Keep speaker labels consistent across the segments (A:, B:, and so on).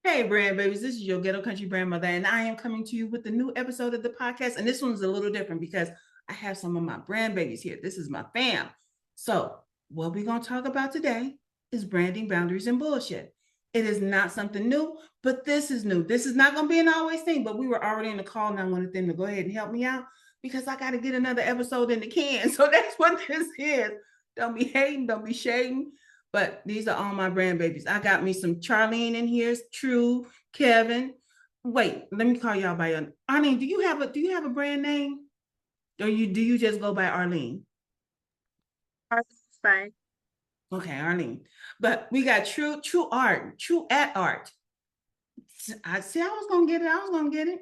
A: Hey, brand babies, this is your ghetto country grandmother, and I am coming to you with a new episode of the podcast. And this one's a little different because I have some of my brand babies here. This is my fam. So, what we're going to talk about today is branding boundaries and bullshit. It is not something new, but this is new. This is not going to be an always thing, but we were already in the call, and I wanted them to go ahead and help me out because I got to get another episode in the can. So, that's what this is. Don't be hating, don't be shading. But these are all my brand babies. I got me some Charlene in here, True, Kevin. Wait, let me call y'all by your Arlene. Do you have a brand name? Or do you just go by Arlene?
B: That's fine.
A: Okay, Arlene. But we got True Art, True at Art. I see I was gonna get it. I was gonna get it.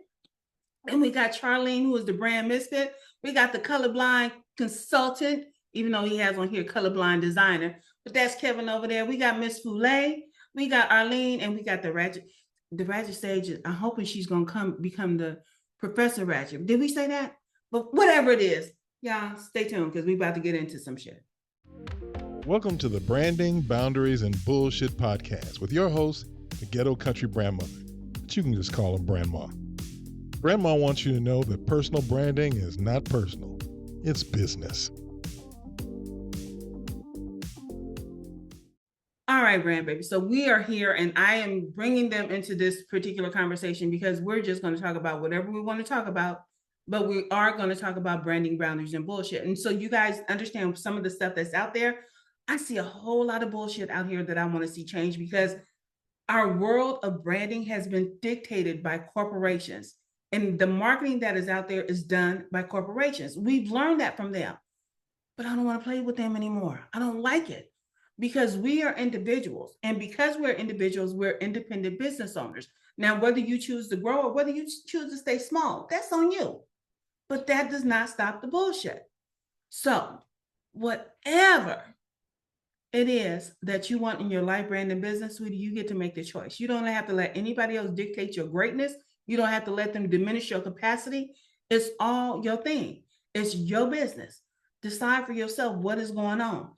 A: And we got Charlene, who is the brand Misfit. We got the colorblind consultant, even though he has on here colorblind designer. But that's Kevin over there. We got Miss Fulei. We got Arlene, and we got the Ratchet. The Ratchet stage. I'm hoping she's gonna become the Professor Ratchet. Did we say that? But whatever it is, y'all stay tuned because we about to get into some shit.
C: Welcome to the Branding, Boundaries, and Bullshit podcast with your host, the ghetto country grandmother, but you can just call her Brandma. Grandma wants you to know that personal branding is not personal, it's business.
A: All right, brand baby. So we are here, and I am bringing them into this particular conversation because we're just going to talk about whatever we want to talk about, but we are going to talk about branding boundaries and bullshit. And so you guys understand some of the stuff that's out there. I see a whole lot of bullshit out here that I want to see change because our world of branding has been dictated by corporations, and the marketing that is out there is done by corporations. We've learned that from them, but I don't want to play with them anymore. I don't like it because we are individuals. And because we're individuals, we're independent business owners. Now, whether you choose to grow or whether you choose to stay small, that's on you. But that does not stop the bullshit. So, whatever it is that you want in your life, brand, and business, sweetie, you get to make the choice. You don't have to let anybody else dictate your greatness. You don't have to let them diminish your capacity. It's all your thing. It's your business. Decide for yourself what is going on.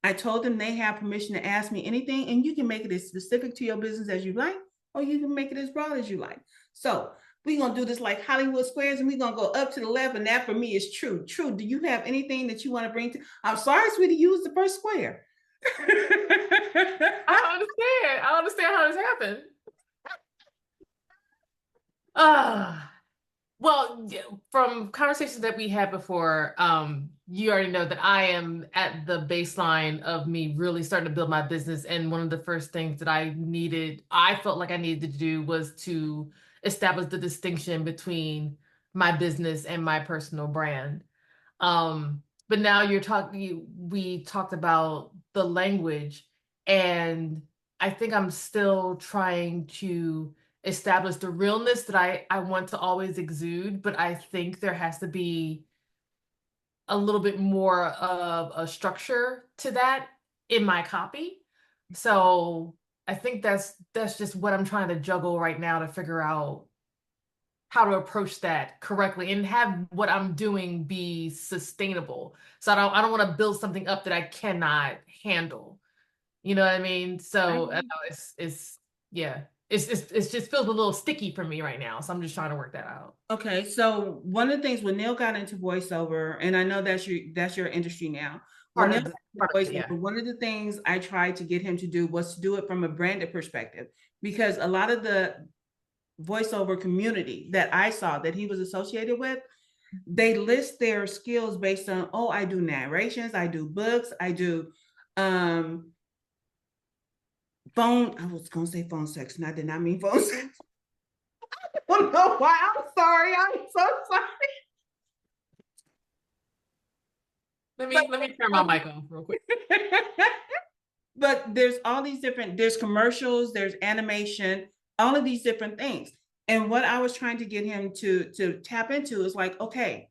A: I told them they have permission to ask me anything, and you can make it as specific to your business as you like, or you can make it as broad as you like. So we're going to do this like Hollywood squares, and we're going to go up to the left, and that for me is true. True, do you have anything that you want to bring to? I'm sorry, sweetie, use the first square.
B: I understand. I understand how this happened. Well, from conversations that we had before, you already know that I am at the baseline of me really starting to build my business. And one of the first things that I felt like I needed to do was to establish the distinction between my business and my personal brand. But now we talked about the language, and I think I'm still trying to establish the realness that I want to always exude, but I think there has to be a little bit more of a structure to that in my copy. So I think that's just what I'm trying to juggle right now to figure out how to approach that correctly and have what I'm doing be sustainable. So I don't want to build something up that I cannot handle. You know what I mean? So it's yeah. It's just feels a little sticky for me right now. So I'm just trying to work that out.
A: Okay, so one of the things when Neil got into voiceover, and I know that's your industry now. When Neil got into voiceover,
B: Yeah.
A: one of the things I tried to get him to do was to do it from a branded perspective, because a lot of the voiceover community that I saw that he was associated with, they list their skills based on, oh, I do narrations, I do books, I do phone. I was gonna say phone sex, and I did not mean phone sex. I don't know why. I'm sorry. I'm so sorry.
B: Let me turn my mic off real quick.
A: But there's all these there's commercials, there's animation, all of these different things. And what I was trying to get him to tap into is like, okay,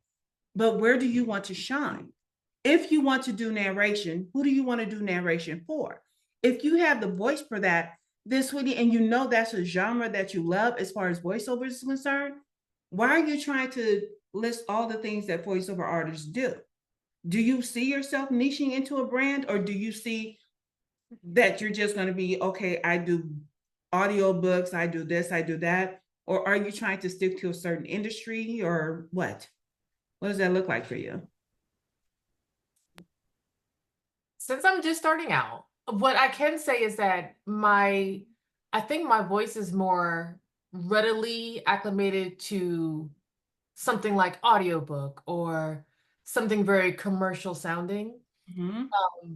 A: but where do you want to shine? If you want to do narration, who do you want to do narration for? If you have the voice for that, this sweetie, and you know that's a genre that you love as far as voiceover is concerned, why are you trying to list all the things that voiceover artists do? Do you see yourself niching into a brand, or do you see that you're just going to be, okay, I do audiobooks, I do this, I do that? Or are you trying to stick to a certain industry or what? What does that look like for you?
B: Since I'm just starting out, what I can say is that I think my voice is more readily acclimated to something like audiobook or something very commercial sounding.
A: Mhm.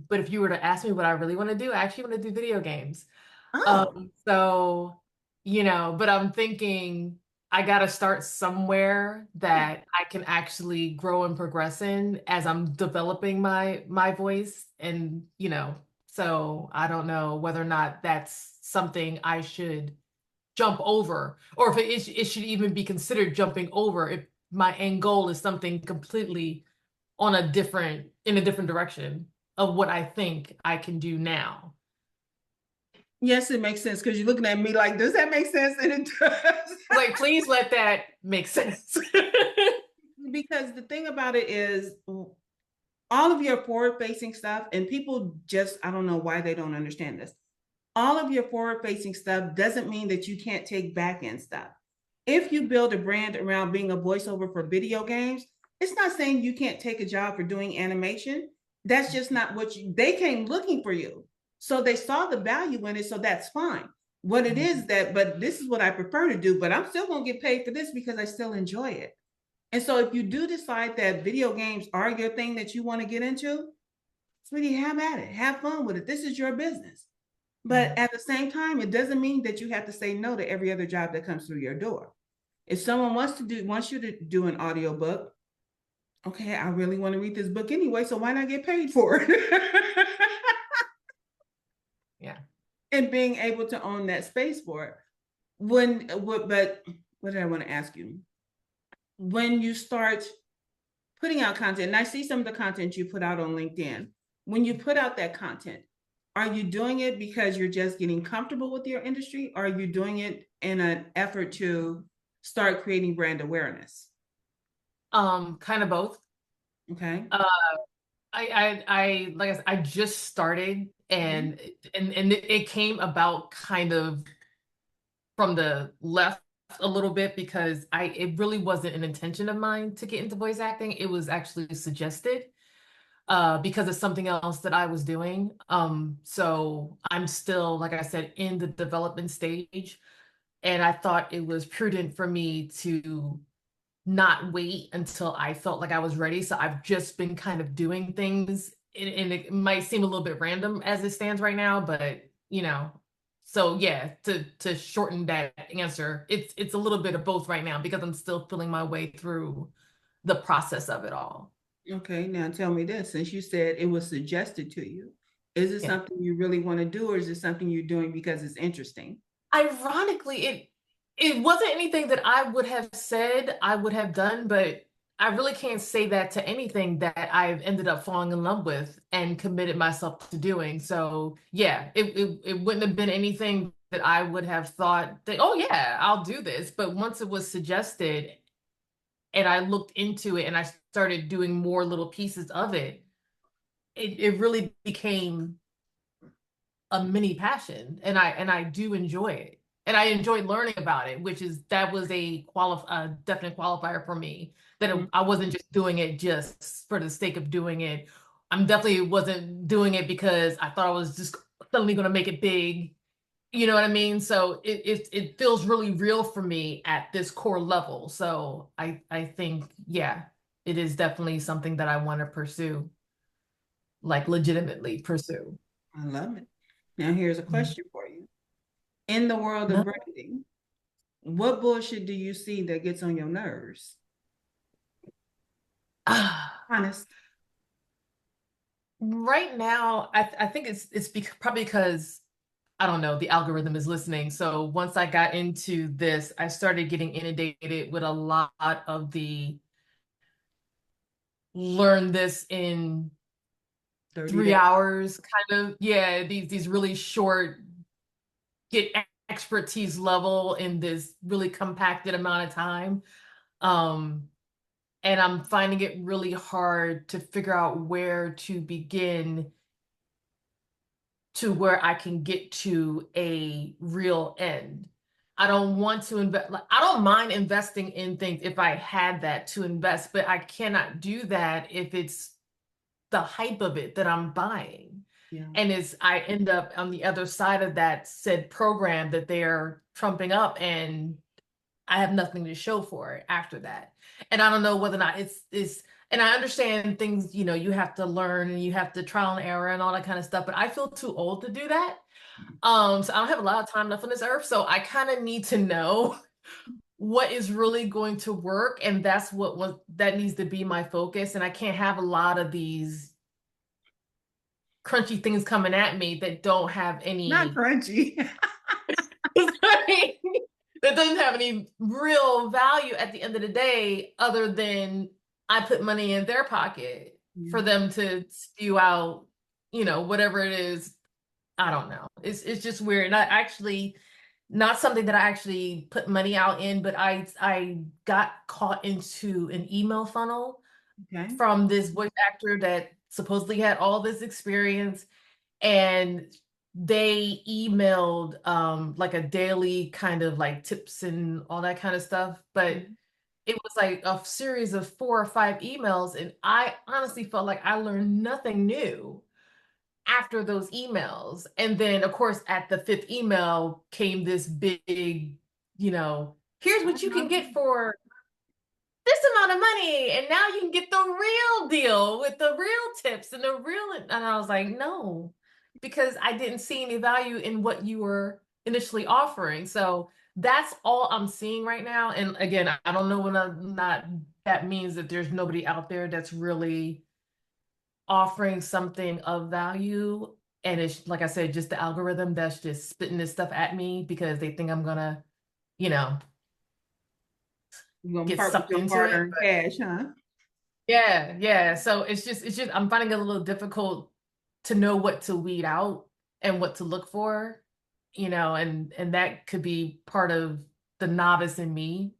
B: But if you were to ask me what I really want to do, I actually want to do video games.
A: Oh,
B: So, but I'm thinking I got to start somewhere
A: yeah.
B: that I can actually grow and progress in as I'm developing my voice. And, so I don't know whether or not that's something I should jump over, or if it should even be considered jumping over if my end goal is something completely in a different direction of what I think I can do now.
A: Yes, it makes sense because you're looking at me like, does that make sense? And it does.
B: Like, please let that make sense.
A: Because the thing about it is, all of your forward facing stuff, and people just, I don't know why they don't understand this. All of your forward facing stuff doesn't mean that you can't take back end stuff. If you build a brand around being a voiceover for video games, it's not saying you can't take a job for doing animation. That's just not they came looking for you. So they saw the value in it. So that's fine. What it is that, but this is what I prefer to do, but I'm still going to get paid for this because I still enjoy it. And so if you do decide that video games are your thing that you want to get into, sweetie, have at it. Have fun with it. This is your business. But at the same time, it doesn't mean that you have to say no to every other job that comes through your door. If someone wants you to do an audiobook, okay, I really want to read this book anyway, so why not get paid for it?
B: Yeah.
A: And being able to own that space for it. But what did I want to ask you? When you start putting out content, and I see some of the content you put out on LinkedIn, when you put out that content, are you doing it because you're just getting comfortable with your industry, or are you doing it in an effort to start creating brand awareness?
B: Kind of both.
A: Okay.
B: I like I said, I just started, and it came about kind of from the left a little bit because it really wasn't an intention of mine to get into voice acting. It was actually suggested because of something else that I was doing. So I'm still, like I said, in the development stage, and I thought it was prudent for me to not wait until I felt like I was ready. So I've just been kind of doing things, and it might seem a little bit random as it stands right now, but so yeah, to shorten that answer, it's a little bit of both right now because I'm still feeling my way through the process of it all.
A: Okay, now tell me this, since you said it was suggested to you, is it
B: Yeah.
A: something you really want to do, or is it something you're doing because it's interesting?
B: Ironically, it wasn't anything that I would have said I would have done, but I really can't say that to anything that I've ended up falling in love with and committed myself to doing. So yeah, it wouldn't have been anything that I would have thought that, oh yeah, I'll do this. But once it was suggested and I looked into it and I started doing more little pieces of it, it really became a mini passion, and I do enjoy it, and I enjoyed learning about it, that was a definite qualifier for me, that
A: Mhm.
B: I wasn't just doing it just for the sake of doing it. I'm definitely wasn't doing it because I thought I was just suddenly going to make it big. You know what I mean? So it feels really real for me at this core level. So I think, yeah, it is definitely something that I want to pursue, like legitimately pursue.
A: I love it. Now here's a question for you. In the world of branding, what bullshit do you see that gets on your nerves? Honest.
B: Right now, I think it's probably because I don't know, the algorithm is listening. So once I got into this, I started getting inundated with a lot of the learn this in
A: 30
B: three
A: days.
B: hours kind of, yeah, these really short, get expertise level in this really compacted amount of time. Um, and I'm finding it really hard to figure out where to begin to where I can get to a real end. I don't want to invest. Like, I don't mind investing in things if I had that to invest, but I cannot do that if it's the hype of it that I'm buying.
A: Yeah.
B: And I end up on the other side of that said program that they're trumping up, and I have nothing to show for it after that. And I don't know whether or not it's and I understand things, you have to learn and you have to trial and error and all that kind of stuff, but I feel too old to do that. So I don't have a lot of time left on this earth. So I kind of need to know what is really going to work. And that's what that needs to be my focus. And I can't have a lot of these crunchy things coming at me that don't have any
A: Not crunchy.
B: that doesn't have any real value at the end of the day, other than I put money in their pocket for them to spew out, whatever it is. I don't know. It's just weird. And I actually, not something that I actually put money out in, but I got caught into an email funnel from this voice actor that supposedly had all this experience, and they emailed like a daily kind of like tips and all that kind of stuff, but it was like a series of 4 or 5 emails, and I honestly felt like I learned nothing new after those emails. And then of course at the 5th email came this big, here's what you can get for this amount of money, and now you can get the real deal with the real tips and and I was like, no, because I didn't see any value in what you were initially offering. So that's all I'm seeing right now. And again, I don't know whether or not that means that there's nobody out there that's really offering something of value. And it's, like I said, just the algorithm that's just spitting this stuff at me because they think I'm gonna, get sucked into it.
A: Cash, huh?
B: Yeah. So it's just I'm finding it a little difficult to know what to weed out and what to look for, and that could be part of the novice in me.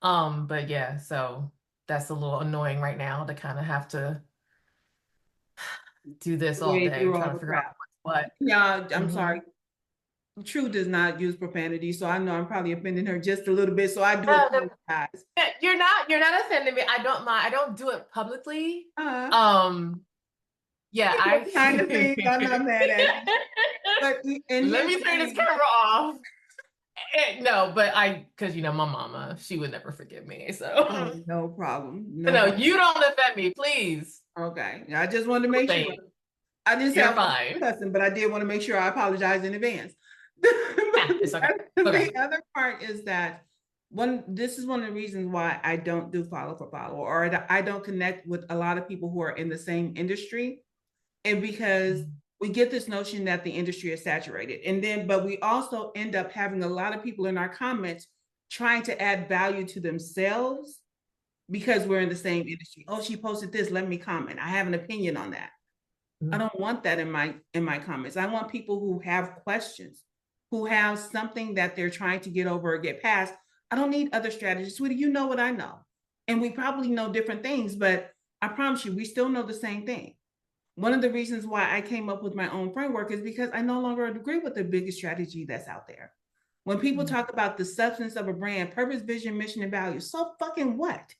B: But yeah, so that's a little annoying right now to kind of have to do this all day, trying to figure out what's what.
A: Yeah, I'm sorry. True does not use profanity, so I know I'm probably offending her just a little bit. So I do apologize.
B: You're not offending me. I don't mind. I don't do it publicly. Yeah, I
A: kind of thing. I'm not mad at you. But
B: let me turn this camera off. No, but because my mama, she would never forgive me. So
A: no problem.
B: No, you don't offend me, please.
A: Okay, I just wanted to make sure. I didn't say I'm cussing, but I did want to make sure I apologize in advance.
B: It's okay.
A: The other part is that this is one of the reasons why I don't do follow for follow, or I don't connect with a lot of people who are in the same industry, and because we get this notion that the industry is saturated, but we also end up having a lot of people in our comments trying to add value to themselves because we're in the same industry. Oh, she posted this, let me comment. I have an opinion on that. I don't want that in my comments. I want people who have questions, who have something that they're trying to get over or get past. I don't need other strategies. Sweetie, you know what I know. And we probably know different things, but I promise you, we still know the same thing. One of the reasons why I came up with my own framework is because I no longer agree with the biggest strategy that's out there. When people talk about the substance of a brand, purpose, vision, mission, and value, so fucking what?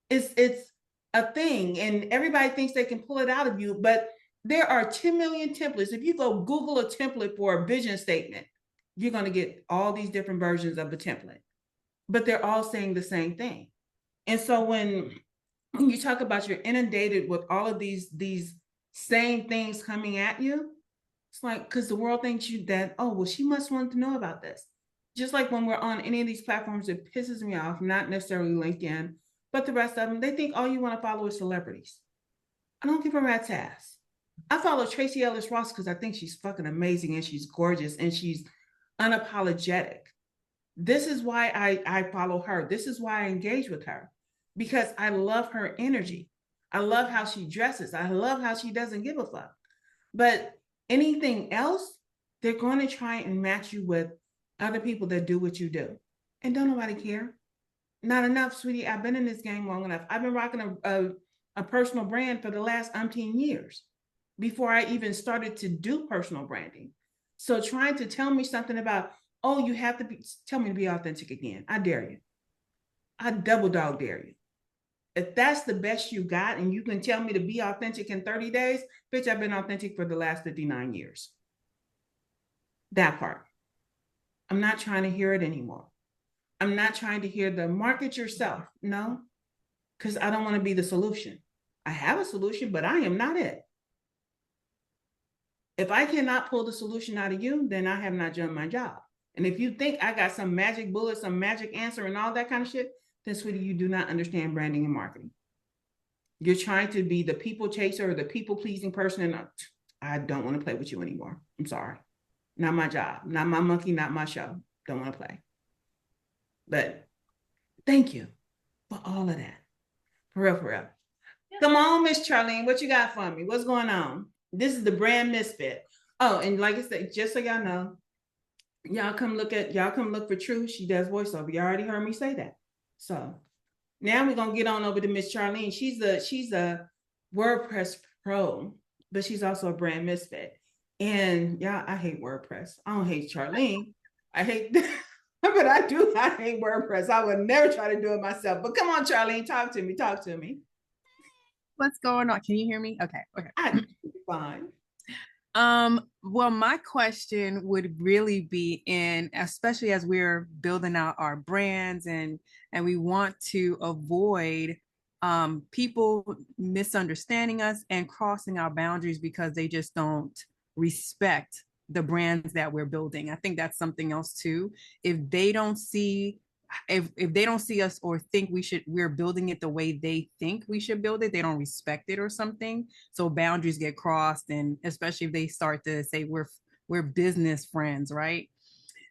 A: It's a thing, and everybody thinks they can pull it out of you, but there are 10 million templates. If you go Google a template for a vision statement, you're going to get all these different versions of the template, but they're all saying the same thing. And so when you talk about you're inundated with all of these same things coming at you, it's like, because the world thinks she must want to know about this. Just like when we're on any of these platforms, it pisses me off, not necessarily LinkedIn, but the rest of them, they think all you want to follow is celebrities. I don't give a rat's ass. I follow Tracy Ellis Ross because I think she's fucking amazing and she's gorgeous and she's unapologetic. This is why I follow her. This is why I engage with her, because I love her energy. I love how she dresses. I love how she doesn't give a fuck. But anything else, they're going to try and match you with other people that do what you do. And don't nobody care. Not enough, sweetie. I've been in this game long enough. I've been rocking a personal brand for the last umpteen years. before I even started to do personal branding. So trying to tell me something about, oh, you have to tell me to be authentic again. I dare you. I double dog dare you. If that's the best you got and you can tell me to be authentic in 30 days, bitch, I've been authentic for the last 59 years. That part. I'm not trying to hear it anymore. I'm not trying to hear the market yourself. No, because I don't want to be the solution. I have a solution, but I am not it. If I cannot pull the solution out of you, then I have not done my job. And if you think I got some magic bullet, some magic answer and all that kind of shit, then sweetie, you do not understand branding and marketing. You're trying to be the people chaser or the people pleasing person. And I don't want to play with you anymore. I'm sorry. Not my job, not my monkey, not my show. Don't want to play. But thank you for all of that. For real, for real. Come on, Miss Charlene, what you got for me? What's going on? This is the brand Misfit. Oh, and like I said, just so y'all know, y'all come look for True. She does voiceover. You already heard me say that. So now we're gonna get on over to Miss Charlene. She's a WordPress pro, but she's also a brand misfit. And yeah, I hate WordPress. I don't hate Charlene. I hate, but I hate WordPress. I would never try to do it myself. But come on, Charlene, talk to me.
D: What's going on? Can you hear me? Okay.
A: I'm fine.
D: Well, my question would really be especially as we're building out our brands and we want to avoid people misunderstanding us and crossing our boundaries because they just don't respect the brands that we're building. I think that's something else too. If they don't see us or think we're building it the way they think we should build it, they don't respect it or something. So boundaries get crossed, and especially if they start to say we're business friends, right?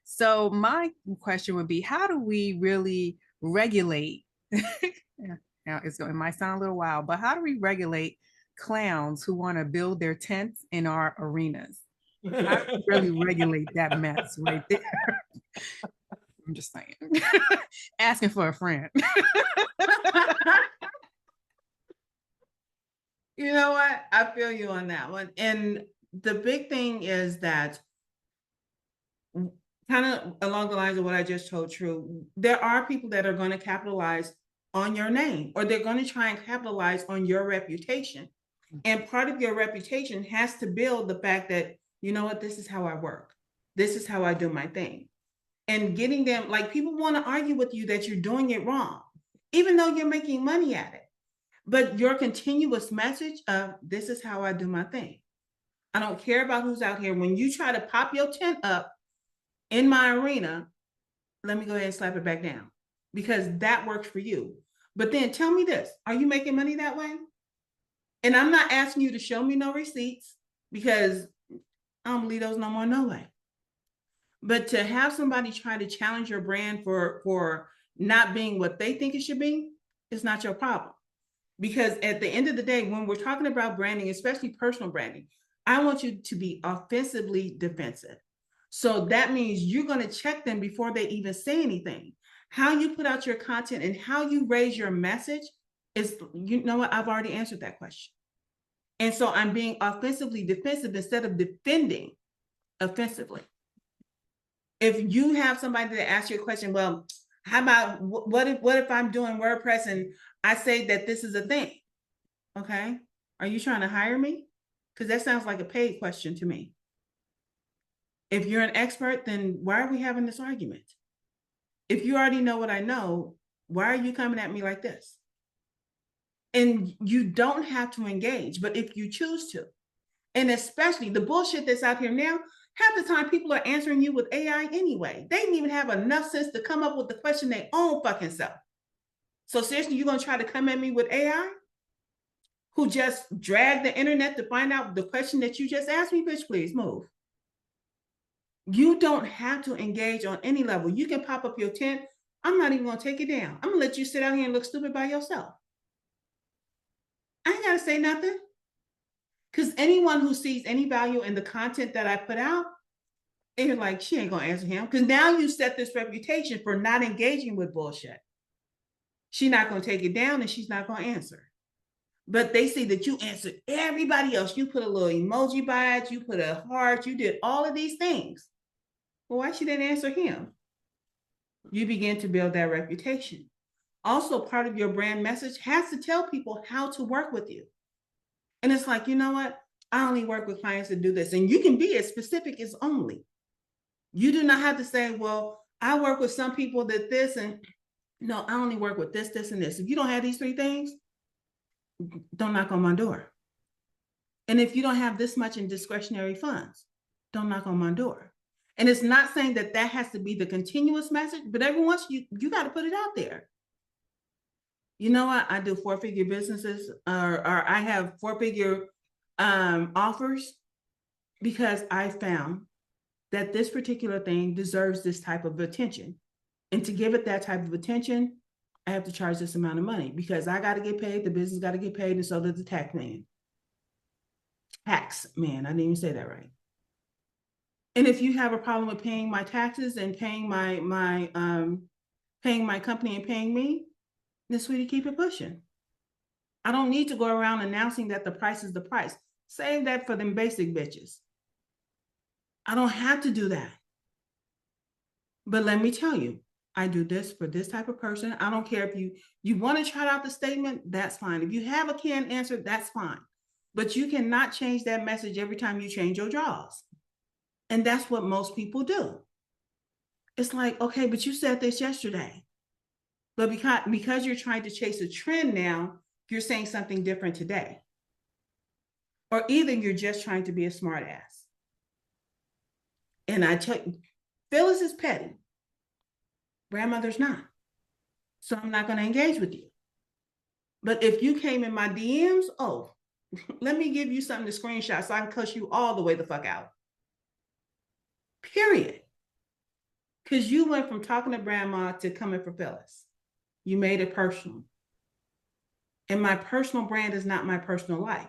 D: So my question would be, how do we really regulate? Now it might sound a little wild, but how do we regulate clowns who want to build their tents in our arenas? How do we really regulate that mess right there? I'm just saying. Asking for a friend.
A: You know what? I feel you on that one. And the big thing is that, kind of along the lines of what I just told True, there are people that are going to capitalize on your name, or they're going to try and capitalize on your reputation. And part of your reputation has to build the fact that, you know what, this is how I work. This is how I do my thing. And getting them, like, people want to argue with you that you're doing it wrong, even though you're making money at it. But your continuous message of, this is how I do my thing. I don't care about who's out here. When you try to pop your tent up in my arena, let me go ahead and slap it back down, because that works for you. But then tell me this, are you making money that way? And I'm not asking you to show me no receipts, because I don't believe those no more, no way. But to have somebody try to challenge your brand for not being what they think it should be, is not your problem. Because at the end of the day, when we're talking about branding, especially personal branding, I want you to be offensively defensive. So that means you're going to check them before they even say anything. How you put out your content and how you raise your message is, you know what, I've already answered that question. And so I'm being offensively defensive instead of defending offensively. If you have somebody that asks you a question, well, how about what if I'm doing WordPress and I say that this is a thing? Okay, are you trying to hire me? Because that sounds like a paid question to me. If you're an expert, then why are we having this argument? If you already know what I know, why are you coming at me like this? And you don't have to engage, but if you choose to, and especially the bullshit that's out here now, half the time people are answering you with AI anyway. They didn't even have enough sense to come up with the question their own fucking self. So seriously, you're gonna try to come at me with AI, who just dragged the internet to find out the question that you just asked me? Bitch, please move. You don't have to engage on any level. You can pop up your tent. I'm not even gonna take it down. I'm gonna let you sit out here and look stupid by yourself. I ain't gotta say nothing. Because anyone who sees any value in the content that I put out, they're like, she ain't gonna answer him. Because now you set this reputation for not engaging with bullshit. She's not gonna take it down and she's not gonna answer. but they see that you answered everybody else. You put a little emoji by it, you put a heart, you did all of these things. Well, why she didn't answer him? You begin to build that reputation. Also, part of your brand message has to tell people how to work with you. And it's like, you know what? I only work with clients that do this. And you can be as specific as only. You do not have to say, well, I work with some people that this, and no, I only work with this, this, and this. If you don't have these 3 things, don't knock on my door. And if you don't have this much in discretionary funds, don't knock on my door. And it's not saying that that has to be the continuous message, but every once you got to put it out there. You know what? I do 4-figure businesses, or I have 4-figure offers, because I found that this particular thing deserves this type of attention. And to give it that type of attention, I have to charge this amount of money, because I got to get paid, the business got to get paid, and so does the tax man. Tax man, I didn't even say that right. And if you have a problem with paying my taxes and paying my company and paying me, then sweetie, keep it pushing. I don't need to go around announcing that the price is the price. Save that for them basic bitches. I don't have to do that. But let me tell you, I do this for this type of person. I don't care if you want to try out the statement, that's fine. If you have a canned answer, that's fine. But you cannot change that message every time you change your jaws. And that's what most people do. It's like, okay, but you said this yesterday. But because you're trying to chase a trend now, you're saying something different today. Or either you're just trying to be a smart ass. And I tell you, Phyllis is petty. Grandmother's not. So I'm not going to engage with you. But if you came in my DMs, oh, let me give you something to screenshot so I can cuss you all the way the fuck out. Period. Because you went from talking to Brandma to coming for Phyllis. You made it personal. And my personal brand is not my personal life.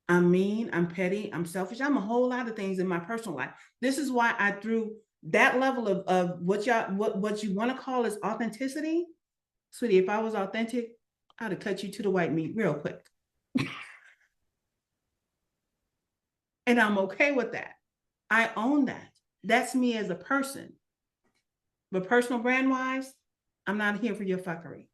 A: I'm mean, I'm petty, I'm selfish. I'm a whole lot of things in my personal life. This is why I threw that level of what you want to call as authenticity. Sweetie, if I was authentic, I'd have cut you to the white meat real quick. And I'm okay with that. I own that. That's me as a person. But personal brand wise, I'm not here for your fuckery.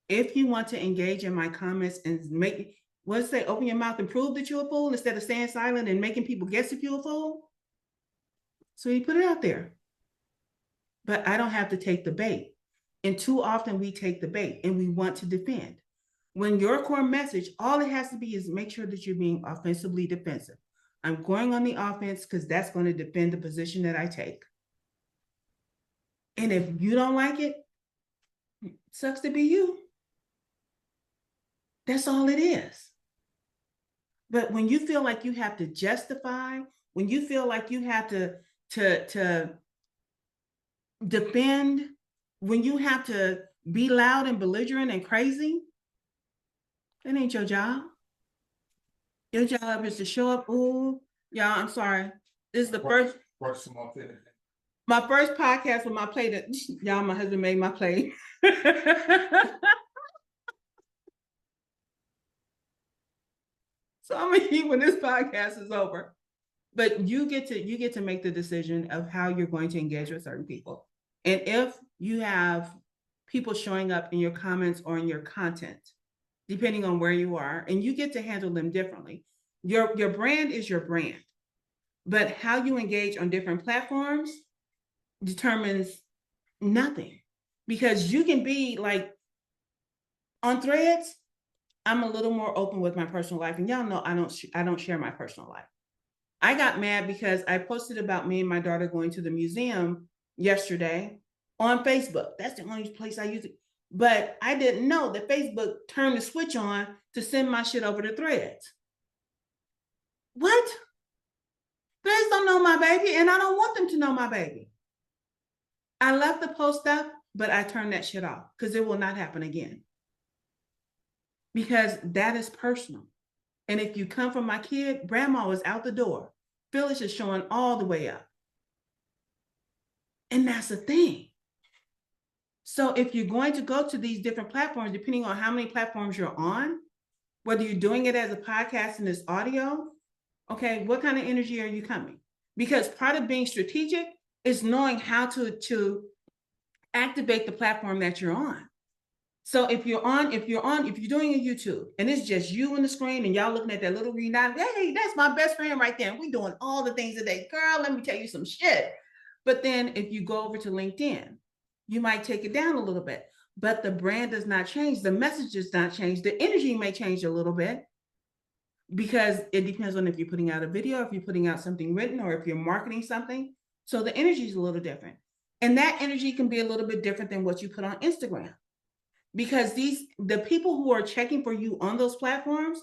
A: If you want to engage in my comments and make, what's say, open your mouth and prove that you're a fool instead of staying silent and making people guess if you're a fool, so you put it out there. But I don't have to take the bait. And too often we take the bait and we want to defend. When your core message, all it has to be is make sure that you're being offensively defensive. I'm going on the offense because that's going to defend the position that I take. And if you don't like it, sucks to be you. That's all it is. But when you feel like you have to justify, when you feel like you have to defend, when you have to be loud and belligerent and crazy, that ain't your job. Your job is to show up. Ooh, y'all, I'm sorry. This is the first my first podcast with my plate. Y'all, my husband made my plate. So I'm gonna eat when this podcast is over. But you get to make the decision of how you're going to engage with certain people. And if you have people showing up in your comments or in your content, depending on where you are, and you get to handle them differently. Your brand is your brand, but how you engage on different platforms determines nothing. Because you can be like on Threads, I'm a little more open with my personal life, and y'all know I don't share my personal life. I got mad because I posted about me and my daughter going to the museum yesterday on Facebook. That's the only place I use it. But I didn't know that Facebook turned the switch on to send my shit over to Threads. What? Threads don't know my baby, and I don't want them to know my baby. I left the post up, but I turned that shit off because it will not happen again. Because that is personal. And if you come from my kid, Grandma was out the door. Phyllis is showing all the way up. And that's the thing. So if you're going to go to these different platforms, depending on how many platforms you're on, whether you're doing it as a podcast and it's audio, okay, what kind of energy are you coming? Because part of being strategic is knowing how to activate the platform that you're on. So if you're doing a YouTube and it's just you on the screen and y'all looking at that little green dot, hey, that's my best friend right there. And we're doing all the things today. Girl, let me tell you some shit. But then if you go over to LinkedIn, you might take it down a little bit, but the brand does not change. The message does not change. The energy may change a little bit because it depends on if you're putting out a video, if you're putting out something written, or if you're marketing something. So the energy is a little different. And that energy can be a little bit different than what you put on Instagram. Because the people who are checking for you on those platforms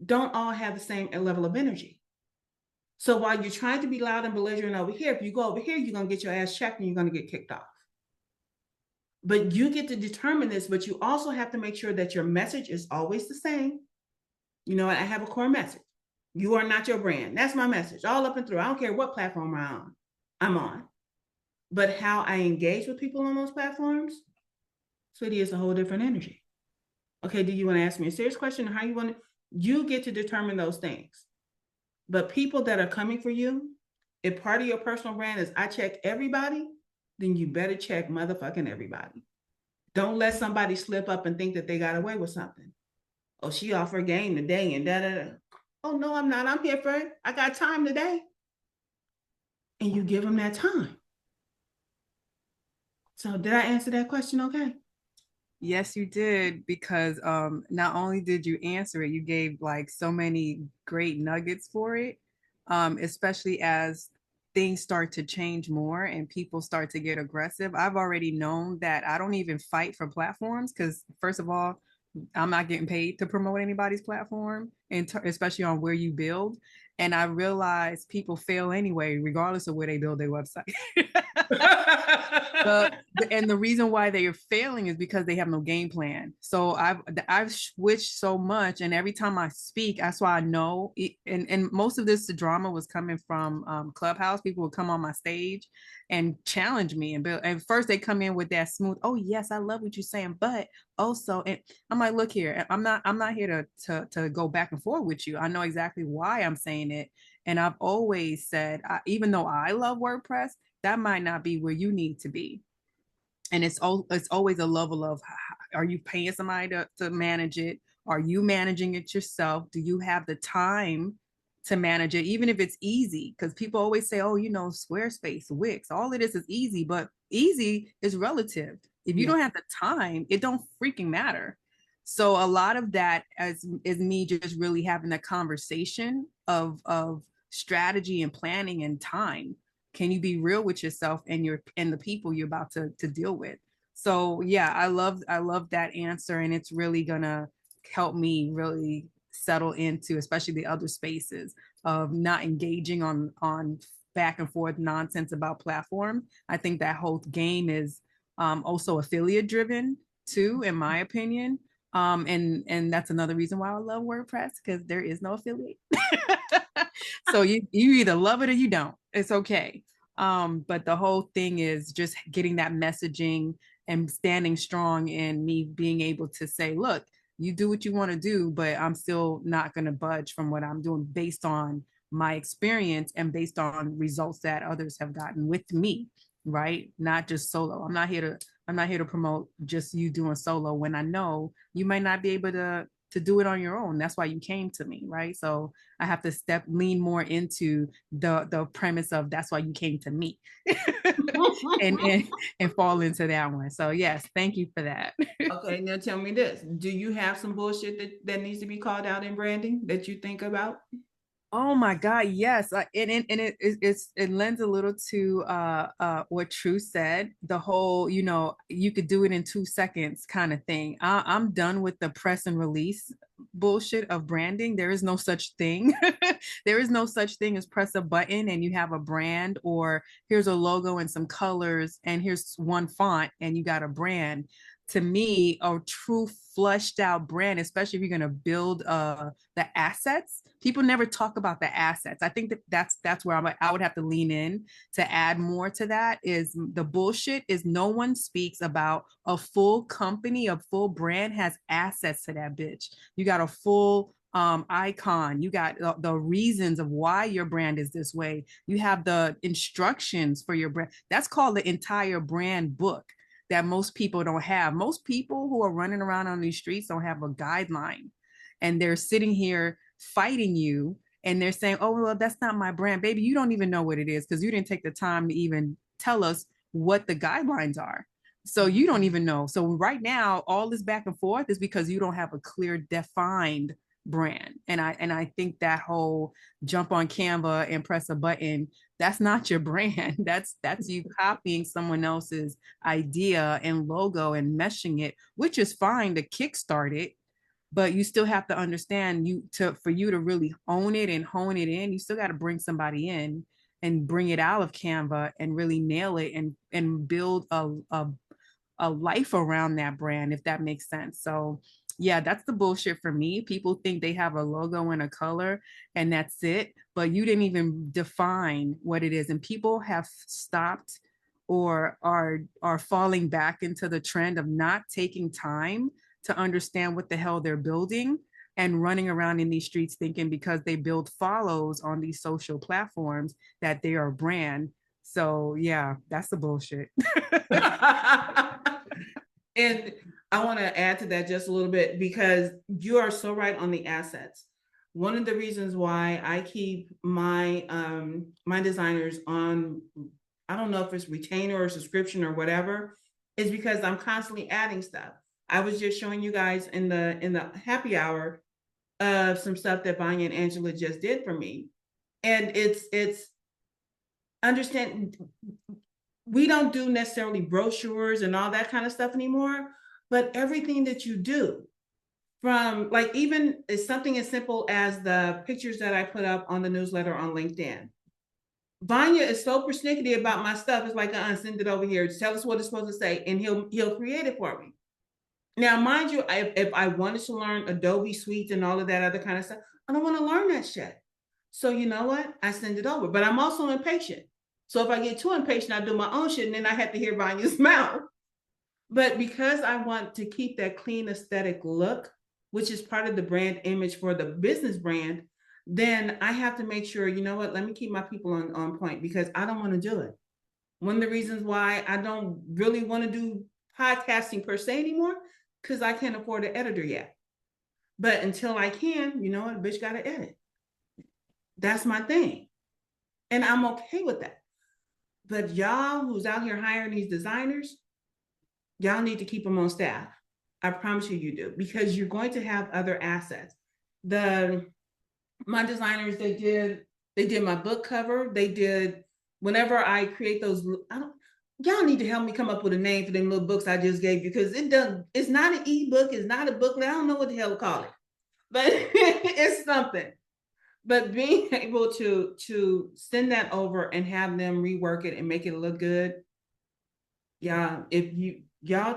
A: don't all have the same level of energy. So while you're trying to be loud and belligerent over here, if you go over here, you're going to get your ass checked and you're going to get kicked off. But you get to determine this, but you also have to make sure that your message is always the same. You know, I have a core message. You are not your brand. That's my message all up and through. I don't care what platform I'm on. But how I engage with people on those platforms, sweetie, it's a whole different energy. Okay, do you want to ask me a serious question? How you get to determine those things. But people that are coming for you, if part of your personal brand is I check everybody, then you better check motherfucking everybody. Don't let somebody slip up and think that they got away with something. Oh, she off her game today and da-da-da. Oh, no, I'm not. I'm here for it. I got time today. And you give them that time. So did I answer that question okay?
D: Yes, you did, because not only did you answer it, you gave like so many great nuggets for it, especially as things start to change more and people start to get aggressive. I've already known that I don't even fight for platforms because, first of all, I'm not getting paid to promote anybody's platform, and especially on where you build. And I realize people fail anyway, regardless of where they build their website. And the reason why they are failing is because they have no game plan. So I've switched so much, and every time I speak, that's why I know. And most of this drama was coming from Clubhouse. People would come on my stage and challenge me, and first they come in with that smooth, oh yes, I love what you're saying, but also, and I'm like, look here, I'm not here to go back and forth with you. I know exactly why I'm saying it, and I've always said, even though I love WordPress, that might not be where you need to be. And it's always a level of, are you paying somebody to manage it? Are you managing it yourself? Do you have the time to manage it, even if it's easy? Because people always say, oh, Squarespace, Wix, all of this is easy, but easy is relative. If you don't have the time, it don't freaking matter. So a lot of that is me just really having a conversation of strategy and planning and time. Can you be real with yourself and the people you're about to deal with? So yeah, I love that answer, and it's really gonna help me really settle into, especially the other spaces of not engaging on back and forth nonsense about platform. I think that whole game is also affiliate driven too, in my opinion. And that's another reason why I love WordPress, because there is no affiliate. So you either love it or you don't. It's okay. But the whole thing is just getting that messaging and standing strong, in me being able to say, look, you do what you want to do, but I'm still not going to budge from what I'm doing based on my experience and based on results that others have gotten with me, right? Not just solo. I'm not here to promote just you doing solo when I know you might not be able to do it on your own. That's why you came to me, right? So I have to lean more into the premise of that's why you came to me and fall into that one. So yes, thank you for that.
A: Okay, now tell me this. Do you have some bullshit that needs to be called out in branding that you think about?
D: Oh my God, yes. It lends a little to what True said, the whole, you could do it in 2 seconds kind of thing. I'm done with the press and release bullshit of branding. There is no such thing. There is no such thing as press a button and you have a brand, or here's a logo and some colors and here's one font and you got a brand. to me, a true fleshed out brand, especially if you're going to build the assets. People never talk about the assets. I think that's where I would have to lean in to add more to that. Is the bullshit is no one speaks about a full company, a full brand has assets to that bitch. You got a full icon. You got the reasons of why your brand is this way. You have the instructions for your brand. That's called the entire brand book that most people don't have. Most people who are running around on these streets don't have a guideline, and they're sitting here fighting you, and they're saying, oh, well, that's not my brand. Baby, you don't even know what it is because you didn't take the time to even tell us what the guidelines are. So you don't even know. So right now, all this back and forth is because you don't have a clear, defined brand. And I think that whole jump on Canva and press a button, that's not your brand. That's you copying someone else's idea and logo and meshing it, which is fine to kickstart it, but you still have to understand for you to really own it and hone it in, you still got to bring somebody in and bring it out of Canva and really nail it and build a life around that brand, if that makes sense. So yeah, that's the bullshit for me. People think they have a logo and a color and that's it, but you didn't even define what it is. And people have stopped or are falling back into the trend of not taking time to understand what the hell they're building and running around in these streets thinking because they build follows on these social platforms that they are a brand. So yeah, that's the bullshit.
A: And I want to add to that just a little bit because you are so right on the assets. One of the reasons why I keep my my designers on, I don't know if it's retainer or subscription or whatever, is because I'm constantly adding stuff. I was just showing you guys in the happy hour of some stuff that Vanya and Angela just did for me. And it's understand, we don't do necessarily brochures and all that kind of stuff anymore, but everything that you do, from like even it's something as simple as the pictures that I put up on the newsletter on LinkedIn. Vanya is so persnickety about my stuff. It's like, send it over here. Tell us what it's supposed to say, and he'll create it for me. Now, mind you, if I wanted to learn Adobe Suites and all of that other kind of stuff, I don't want to learn that shit. So you know what? I send it over, but I'm also impatient. So if I get too impatient, I do my own shit, and then I have to hear Vanya's mouth. But because I want to keep that clean aesthetic look, which is part of the brand image for the business brand, then I have to make sure, you know what, let me keep my people on point because I don't want to do it. One of the reasons why I don't really want to do podcasting per se anymore, because I can't afford an editor yet. But until I can, you know what, bitch got to edit. That's my thing. And I'm okay with that. But y'all who's out here hiring these designers, y'all need to keep them on staff. I promise you do, because you're going to have other assets. My designers, they did my book cover. They did, whenever I create those, y'all need to help me come up with a name for them little books I just gave you, because it's not an ebook, it's not a booklet. I don't know what the hell to call it, but it's something. But being able to send that over and have them rework it and make it look good. Yeah, if y'all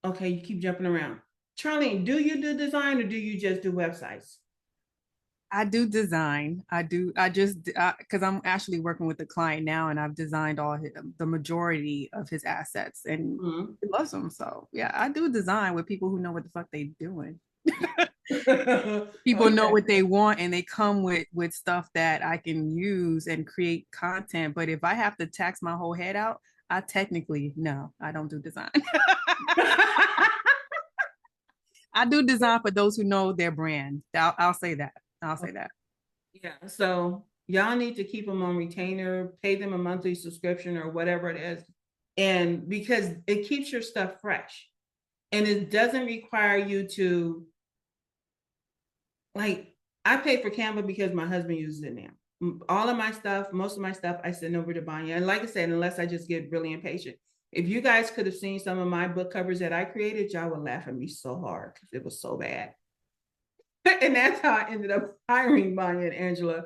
A: okay, you keep jumping around. Charlene, do you do design or do you just do websites?
D: I do design. Because I'm actually working with the client now, and I've designed the majority of his assets, and he loves them. So yeah, I do design with people who know what the fuck they doing. People know what they want, and they come with stuff that I can use and create content. But if I have to tax my whole head out, I don't do design. I do design for those who know their brand. I'll say that.
A: Yeah. So y'all need to keep them on retainer, pay them a monthly subscription or whatever it is. And because it keeps your stuff fresh, and it doesn't require you to, like, I pay for Canva because my husband uses it now. All of my stuff, most of my stuff, I send over to Vanya. And like I said, unless I just get really impatient. If you guys could have seen some of my book covers that I created, y'all would laugh at me so hard because it was so bad. And that's how I ended up hiring Vanya and Angela,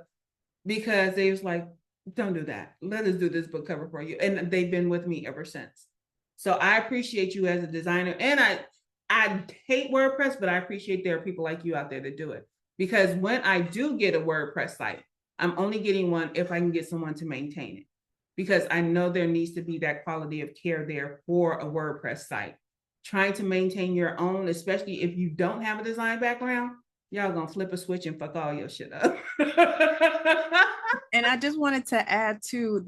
A: because they was like, Don't do that. Let us do this book cover for you. And they've been with me ever since. So I appreciate you as a designer. And I hate WordPress, but I appreciate there are people like you out there that do it. Because when I do get a WordPress site, I'm only getting one if I can get someone to maintain it. Because I know there needs to be that quality of care there for a WordPress site. Trying to maintain your own, especially if you don't have a design background, y'all gonna flip a switch and fuck all your shit up.
D: And I just wanted to add to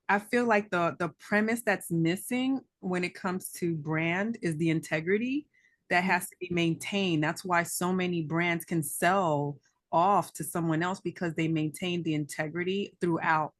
D: I feel like the premise that's missing when it comes to brand is the integrity that has to be maintained. That's why so many brands can sell off to someone else, because they maintain the integrity throughout.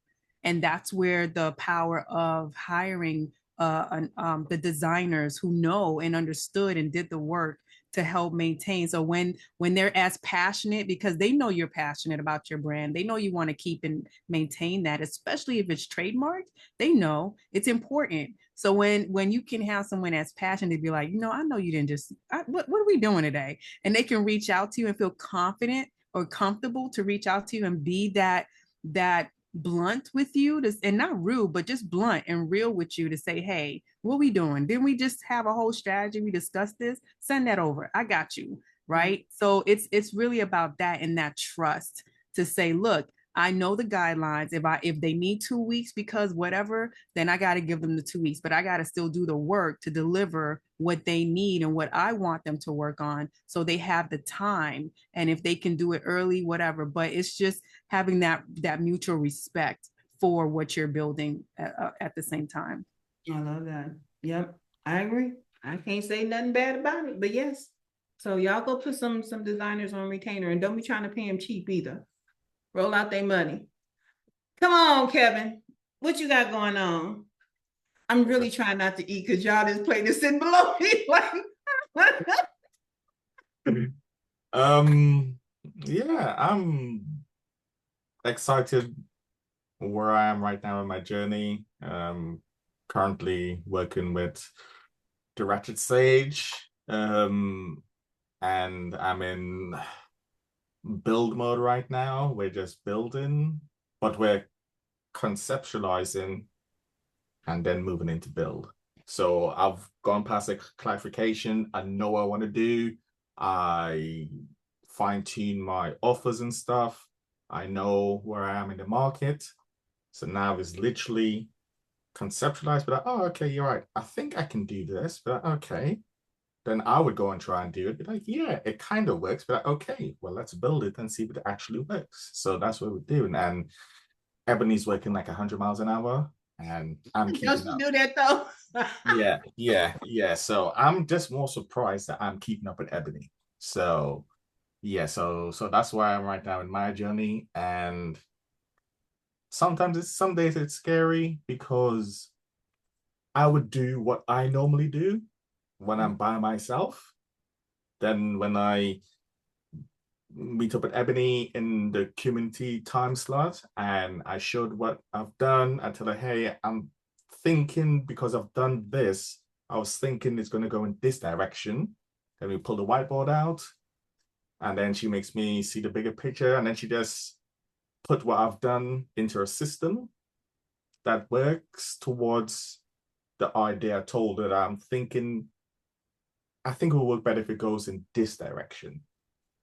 D: And that's where the power of hiring the designers who know and understood and did the work to help maintain. So when they're as passionate, because they know you're passionate about your brand, they know you want to keep and maintain that, especially if it's trademarked, they know it's important. So when you can have someone as passionate to be like, I know you didn't just, what are we doing today? And they can reach out to you and feel confident or comfortable to reach out to you and be that blunt with you, and not rude, but just blunt and real with you, to say, hey, what we doing? Didn't we just have a whole strategy? We discussed this. Send that over. I got you. Right. So it's really about that, and that trust to say, look, I know the guidelines. If they need 2 weeks because whatever, then I got to give them the 2 weeks, but I got to still do the work to deliver what they need and what I want them to work on, so they have the time. And if they can do it early, whatever, but it's just having that mutual respect for what you're building at the same time.
A: I love that. Yep, I agree. I can't say nothing bad about it, but yes. So y'all go put some designers on retainer, and don't be trying to pay them cheap either. Roll out their money. Come on, Kevin. What you got going on? I'm really trying not to eat because y'all just play this in below me.
E: Yeah, I'm excited where I am right now in my journey. Currently working with the Ratchet stage, and I'm in build mode right now. We're just building, but we're conceptualizing and then moving into build. So I've gone past the clarification. I know what I want to do. I fine-tune my offers and stuff. I know where I am in the market. So now it's literally conceptualized, but oh, okay, you're right. I think I can do this, but okay. Then I would go and try and do it. Be like, yeah, it kind of works, but okay, well, let's build it and see if it actually works. So that's what we're doing. And Ebony's working like 100 miles an hour, and I'm keeping
A: Don't you
E: up.
A: do that though?
E: Yeah. So I'm just more surprised that I'm keeping up with Ebony. So yeah, so that's where I am right now in my journey. And some days it's scary because I would do what I normally do when I'm by myself. Then when I meet up with Ebony in the community time slot and I showed what I've done, I tell her, hey, I'm thinking because I've done this, I was thinking it's going to go in this direction. Then we pull the whiteboard out, and then she makes me see the bigger picture, and then she just put what I've done into a system that works towards the idea I told her that I'm thinking, I think it will work better if it goes in this direction.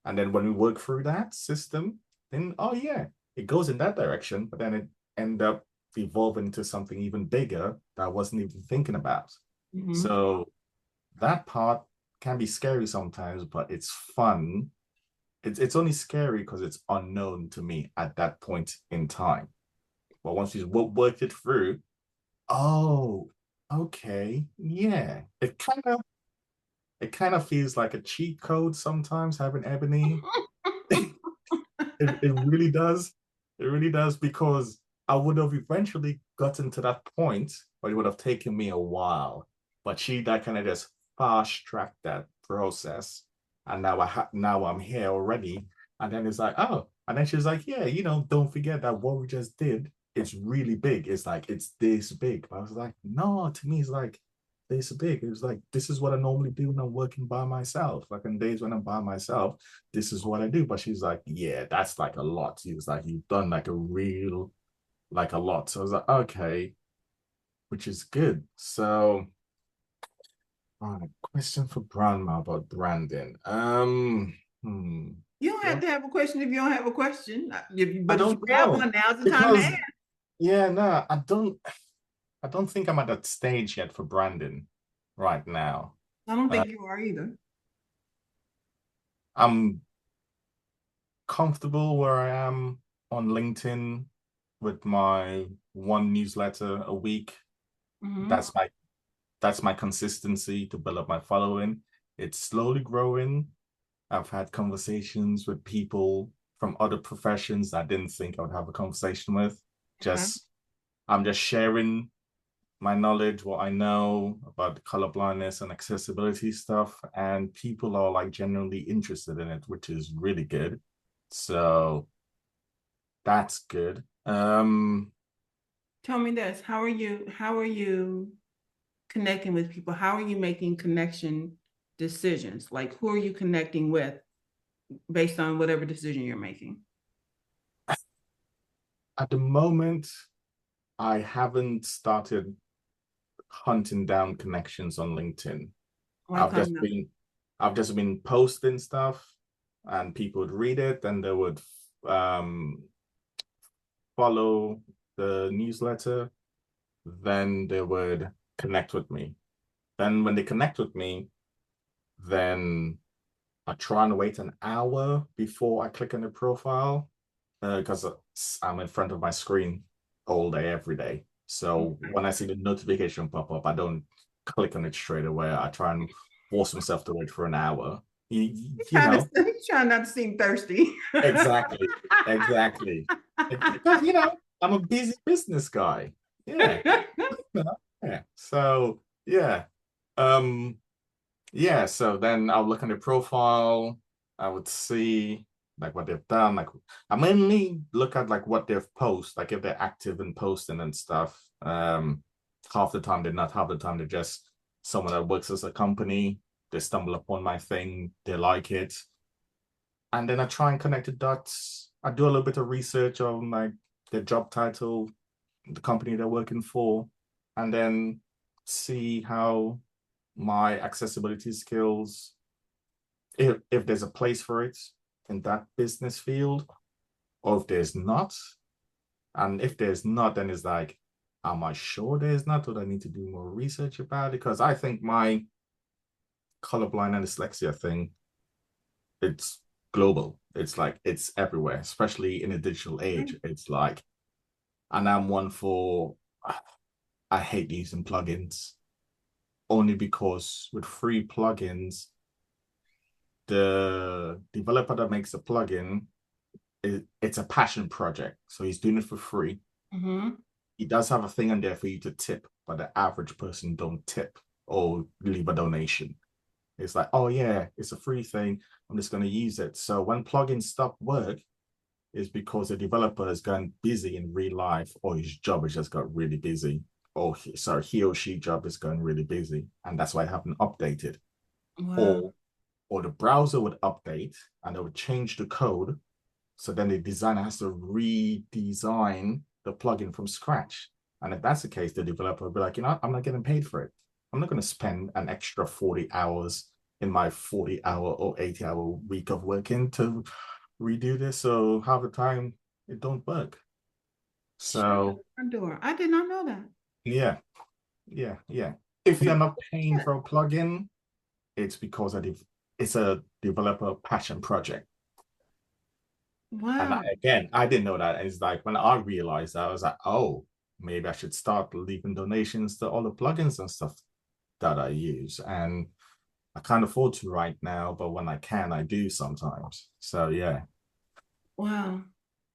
E: And then when we work through that system, then, oh yeah, it goes in that direction, but then it ended up evolving into something even bigger that I wasn't even thinking about. Mm-hmm. So that part can be scary sometimes, but it's fun. It's only scary because it's unknown to me at that point in time. But once you worked it through, oh, okay, yeah, it kind of feels like a cheat code sometimes having Ebony. it really does. It really does, because I would have eventually gotten to that point, but it would have taken me a while. But that kind of just fast-tracked that process. And now I'm here already. And then it's like, oh, and then she's like, yeah, don't forget that what we just did, it's really big. It's like, it's this big. But I was like, no, to me, it's like, this big. It was like, this is what I normally do when I'm working by myself. Like on days when I'm by myself, this is what I do. But she's like, yeah, that's like a lot. She was like, you've done like a real like a lot. So I was like, okay, which is good. So, question for Brandma about branding.
A: You don't have to have a question if you don't have a question. But if you
E: don't
A: have
E: know
A: one, now's the time to
E: because
A: ask.
E: yeah, no, I don't think I'm at that stage yet for branding right now.
A: I don't think you are either.
E: I'm comfortable where I am on LinkedIn with my one newsletter a week.
A: Mm-hmm.
E: That's my consistency to build up my following. It's slowly growing. I've had conversations with people from other professions that I didn't think I would have a conversation with. I'm just sharing my knowledge, what I know about the color blindness and accessibility stuff, and people are like genuinely interested in it, which is really good. So that's good.
A: Tell me this. How are you connecting with people? How are you making connection decisions? Like who are you connecting with based on whatever decision you're making?
E: At the moment, I haven't started hunting down connections on LinkedIn.
A: Like
E: I've just been posting stuff and people would read it and they would follow the newsletter, then they would connect with me. Then when they connect with me, then I try and wait an hour before I click on the profile because I'm in front of my screen all day, every day. So when I see the notification pop up, I don't click on it straight away. I try and force myself to wait for an hour. You know,
A: trying not to seem thirsty.
E: exactly, exactly. Because I'm a busy business guy. Yeah, yeah. So yeah, yeah. So then I'll look on the profile. I would see like what they've done. Like I mainly look at like what they've posted, like if they're active in posting and stuff. Half the time they're not. Half the time they're just someone that works as a company. They stumble upon my thing. They like it, and then I try and connect the dots. I do a little bit of research on like their job title, the company they're working for, and then see how my accessibility skills, if there's a place for it in that business field, or if there's not. And if there's not, then it's like, am I sure there's not, or do I need to do more research about it? Because I think my colorblind and dyslexia thing, it's global. It's like it's everywhere, especially in a digital age. It's like, and I'm one for I hate using plugins only because with free plugins, the developer that makes the plugin, it's a passion project. So he's doing it for free.
A: Mm-hmm.
E: He does have a thing on there for you to tip, but the average person don't tip or leave a donation. It's like, oh yeah, it's a free thing. I'm just going to use it. So when plugins stop work, is because the developer has gone busy in real life, or his job has just got really busy, or he or she job is going really busy, and that's why it haven't updated.
A: Wow.
E: Or the browser would update and they would change the code. So then the designer has to redesign the plugin from scratch. And if that's the case, the developer will be like, I'm not getting paid for it. I'm not going to spend an extra 40 hours in my 40-hour or 80-hour week of working to redo this. So half the time it don't work. So
A: I did not know that.
E: yeah. If you're not paying for a plugin, it's because it's a developer passion project.
A: Wow.
E: And I didn't know that. And it's like when I realized that, I was like, oh, maybe I should start leaving donations to all the plugins and stuff that I use. And I can't afford to right now, but when I can, I do sometimes. So yeah.
A: Wow.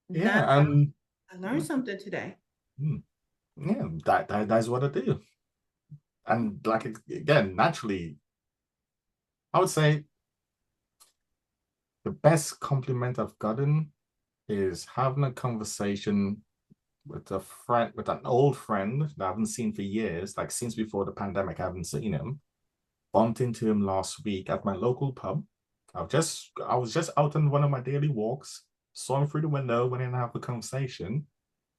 E: Yeah,
A: I learned something today.
E: Yeah, that's what I do. And like again, naturally, I would say the best compliment I've gotten is having a conversation with an old friend that I haven't seen for years, like since before the pandemic, I haven't seen him. Bumped into him last week at my local pub. I was just out on one of my daily walks, saw him through the window, went in and have a conversation.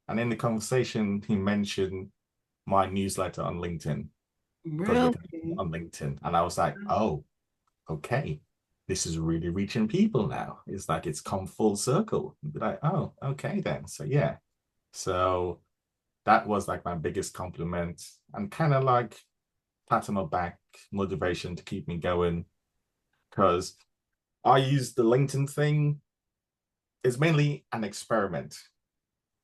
E: And in the conversation, he mentioned my newsletter on LinkedIn because we're
A: Really?
E: on LinkedIn. And I was like, oh, okay. This is really reaching people now. It's like it's come full circle. Be like, oh, okay then. So yeah. So that was like my biggest compliment and kind of like pat on my back, motivation to keep me going. Because I use the LinkedIn thing, it's mainly an experiment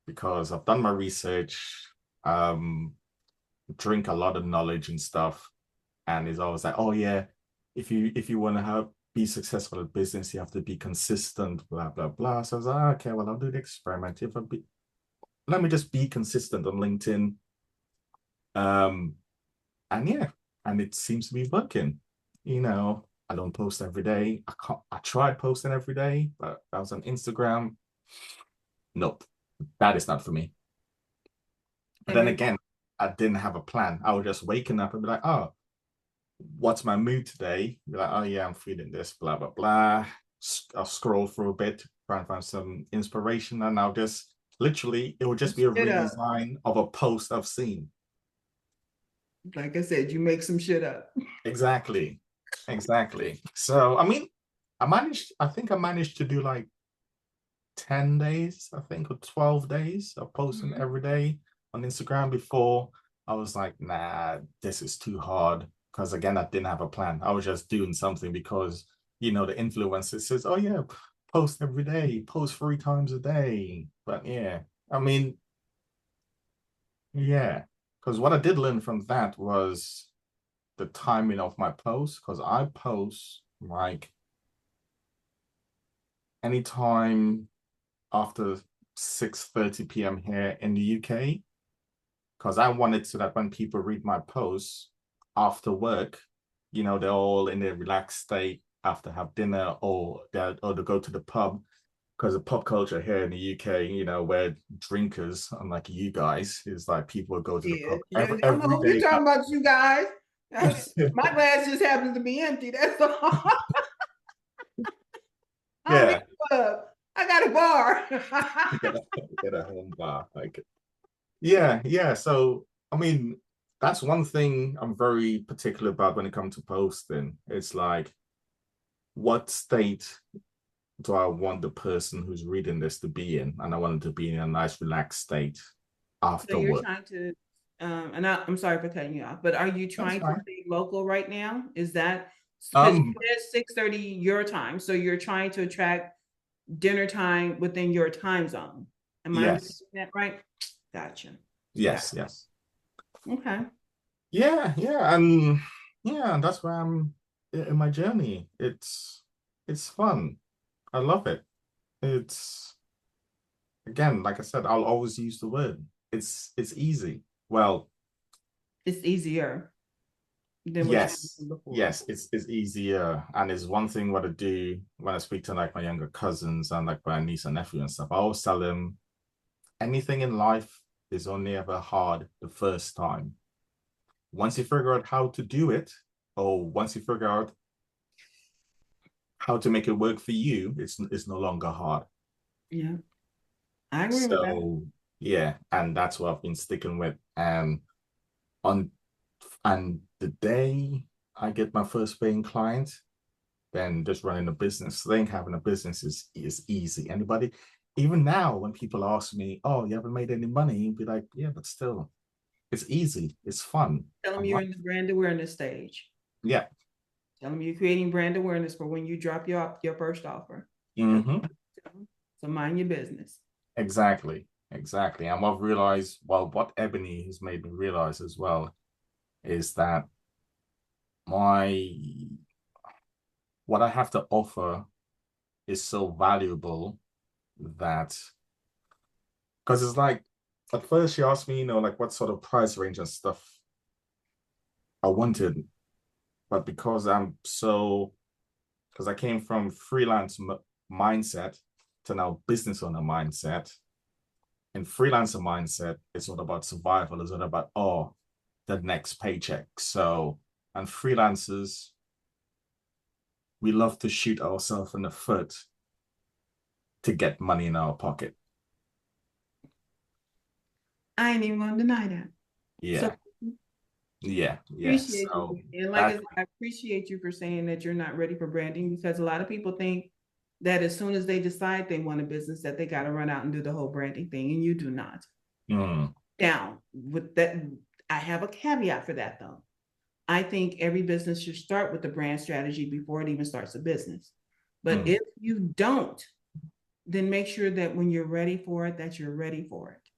E: because I've done my research, drink a lot of knowledge and stuff. And it's always like, oh yeah, if you want to have be successful in business, you have to be consistent, blah blah blah. So I was like, okay, well, I'll do the experiment. Let me just be consistent on LinkedIn. And yeah, and it seems to be working. I don't post every day. I tried posting every day, but I was on Instagram. Nope, that is not for me. But then again, I didn't have a plan. I was just waking up and be like, oh, what's my mood today? Be like, oh yeah, I'm feeling this, blah blah blah. I'll scroll through a bit, try and find some inspiration, and I'll just literally it will just be a redesign of a post I've seen.
A: Like I said, you make some shit up.
E: Exactly. So I mean, I think I managed to do like 10 days, I think, or 12 days of posting every day on Instagram. Before I was like, nah, this is too hard. Because again, I didn't have a plan. I was just doing something because the influencer says, oh yeah, post every day, post 3 times a day. But yeah, I mean, yeah. Because what I did learn from that was the timing of my posts, because I post like anytime after 6:30 p.m. here in the UK, because I wanted so that when people read my posts after work, they're all in a relaxed state after have dinner or they go to the pub, because the pub culture here in the UK, where drinkers, unlike you guys, is like people go to the pub every
A: we're
E: day.
A: talking about you guys. My glass just happens to be empty. That's all.
E: Yeah.
A: I got a bar.
E: Get a home bar. Like, yeah. So, I mean, that's one thing I'm very particular about when it comes to posting. It's like, what state do I want the person who's reading this to be in? And I want them to be in a nice, relaxed state after
A: So you're
E: work.
A: trying to, and I'm sorry for cutting you off, but are you trying to stay local right now? Is that because you said 6:30 your time, so you're trying to attract dinner time within your time zone? Am I understanding that right? Gotcha.
E: Yes.
A: Okay.
E: Yeah, and that's where I'm in my journey. It's fun. I love it. It's, again, like I said, I'll always use the word. It's easy. Well,
A: it's easier than
E: yes, it's easier, and it's one thing what I do when I speak to like my younger cousins and like my niece and nephew and stuff. I always tell them anything in life is only ever hard the first time. Once you figure out how to do it, or once you figure out how to make it work for you, it's no longer hard.
A: Yeah, I agree with that.
E: Yeah, and that's what I've been sticking with. And the day I get my first paying client, then just running a business. I think having a business is easy. Anybody, even now, when people ask me, "Oh, you haven't made any money," you'd be like, "Yeah, but still, it's easy. It's fun."
A: Tell them you're in the brand awareness stage.
E: Yeah.
A: Tell them you're creating brand awareness for when you drop your first offer.
E: Mm-hmm.
A: So mind your business.
E: Exactly. And what I've realized, what Ebony has made me realize as well, is that what I have to offer is so valuable that, because it's like, at first she asked me, like what sort of price range and stuff I wanted, but because I came from freelance mindset to now business owner mindset. In freelancer mindset, it's not about survival, it's not about the next paycheck. So, and freelancers, we love to shoot ourselves in the foot to get money in our pocket.
A: I ain't even gonna deny that.
E: Yeah.
A: So
E: Yeah.
A: appreciate
E: So
A: you. And like I said, I appreciate you for saying that you're not ready for branding, because a lot of people think that as soon as they decide they want a business, that they got to run out and do the whole branding thing, and you do not. Down with that, I have a caveat for that though. I think every business should start with the brand strategy before it even starts a business. But if you don't, then make sure that when you're ready for it, that you're ready for it.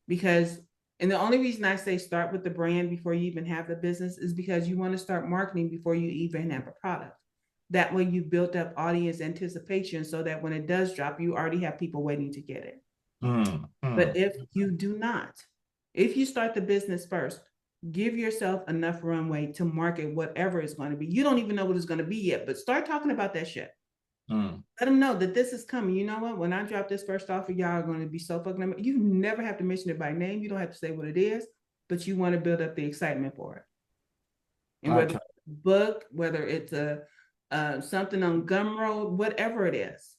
A: Because, and the only reason I say start with the brand before you even have the business is because you want to start marketing before you even have a product. That way you built up audience anticipation so that when it does drop, you already have people waiting to get it. But if you do not, if you start the business first, give yourself enough runway to market whatever it's going to be. You don't even know what it's going to be yet, but start talking about that shit. Let them know that this is coming. You know what? When I drop this first offer, y'all are going to be so fucking amazing. You never have to mention it by name. You don't have to say what it is, but you want to build up the excitement for it. And whether it's a book, whether it's a something on Gumroad, whatever it is,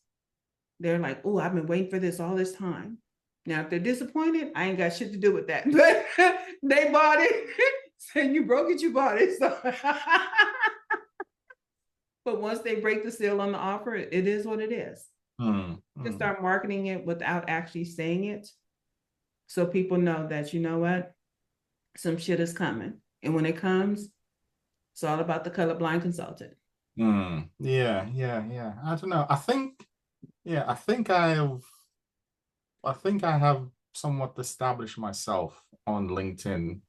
A: they're like, oh, I've been waiting for this all this time. Now, if they're disappointed, I ain't got shit to do with that. But they bought it. So you broke it, you bought it. So but once they break the seal on the offer, it is what it is. You can start marketing it without actually saying it. So people know that, you know what, some shit is coming. And when it comes, it's all about the colorblind consultant.
E: Yeah. I don't know. I think I have somewhat established myself on LinkedIn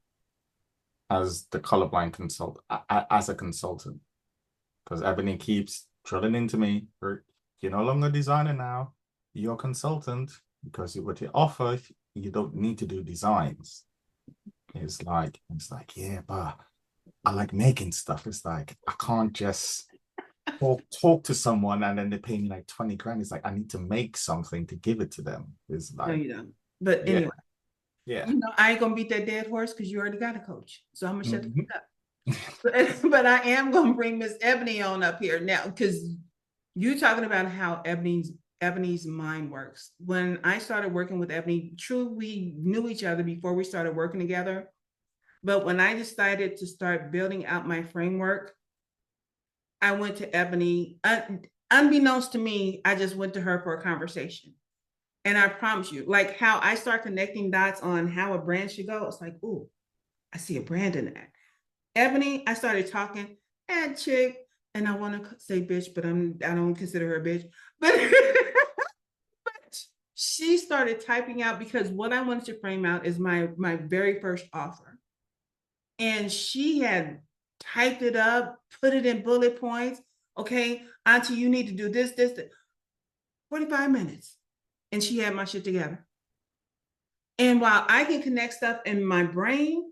E: as the colorblind consultant, as a consultant, because Ebony keeps drilling into me, you're no longer a designer now, you're a consultant, because what you offer, you don't need to do designs. It's like, yeah, but I like making stuff. It's like, I can't just talk to someone and then they pay me like 20 grand. It's like, I need to make something to give it to them. It's like,
A: no, you don't. But anyway,
E: yeah,
A: you know, I ain't gonna beat that dead horse because you already got a coach. So I'm gonna shut the fuck up. But I am gonna bring Miss Ebony on up here now, because you're talking about how Ebony's mind works. When I started working with Ebony, true, we knew each other before we started working together. But when I decided to start building out my framework, I went to Ebony. Unbeknownst to me, I just went to her for a conversation. And I promise you, like how I start connecting dots on how a brand should go, it's like, oh, I see a brand in that. Ebony, I started talking, and chick, and I want to say bitch, but I don't consider her a bitch. But, but she started typing out, because what I wanted to frame out is my very first offer. And she had typed it up, put it in bullet points. Okay, Auntie, you need to do this. 45 minutes. And she had my shit together. And while I can connect stuff in my brain,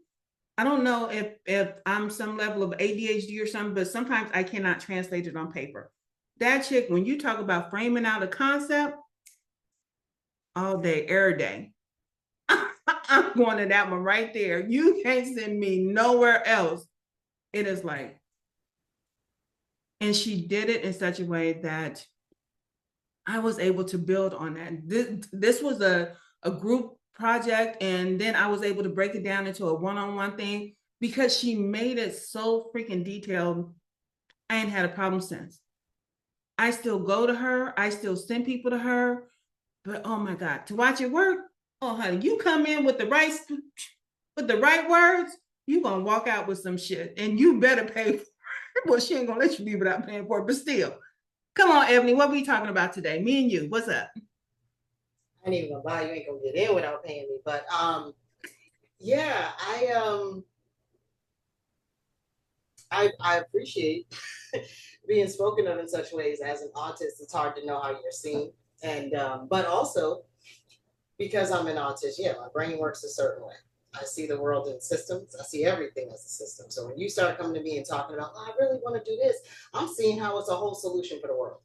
A: I don't know if I'm some level of ADHD or something, but sometimes I cannot translate it on paper. That chick, when you talk about framing out a concept, all day, every day, I'm going to that one right there. You can't send me nowhere else. It is like, and she did it in such a way that I was able to build on that. This was a group project, and then I was able to break it down into a one-on-one thing because she made it so freaking detailed. I ain't had a problem since. I still go to her. I still send people to her. But oh my God, to watch it work, oh honey, you come in with the right words, you gonna walk out with some shit, and you better pay for it. Well, she ain't gonna let you leave without paying for it, but still. Come on, Ebony, what are we talking about today? Me and you, what's up?
F: I ain't even gonna lie, you ain't gonna get in without paying me. But yeah, I appreciate being spoken of in such ways. As an autist, it's hard to know how you're seen. And but also because I'm an autist, yeah, my brain works a certain way. I see the world in systems. I see everything as a system. So when you start coming to me and talking about, oh, I really want to do this, I'm seeing how it's a whole solution for the world.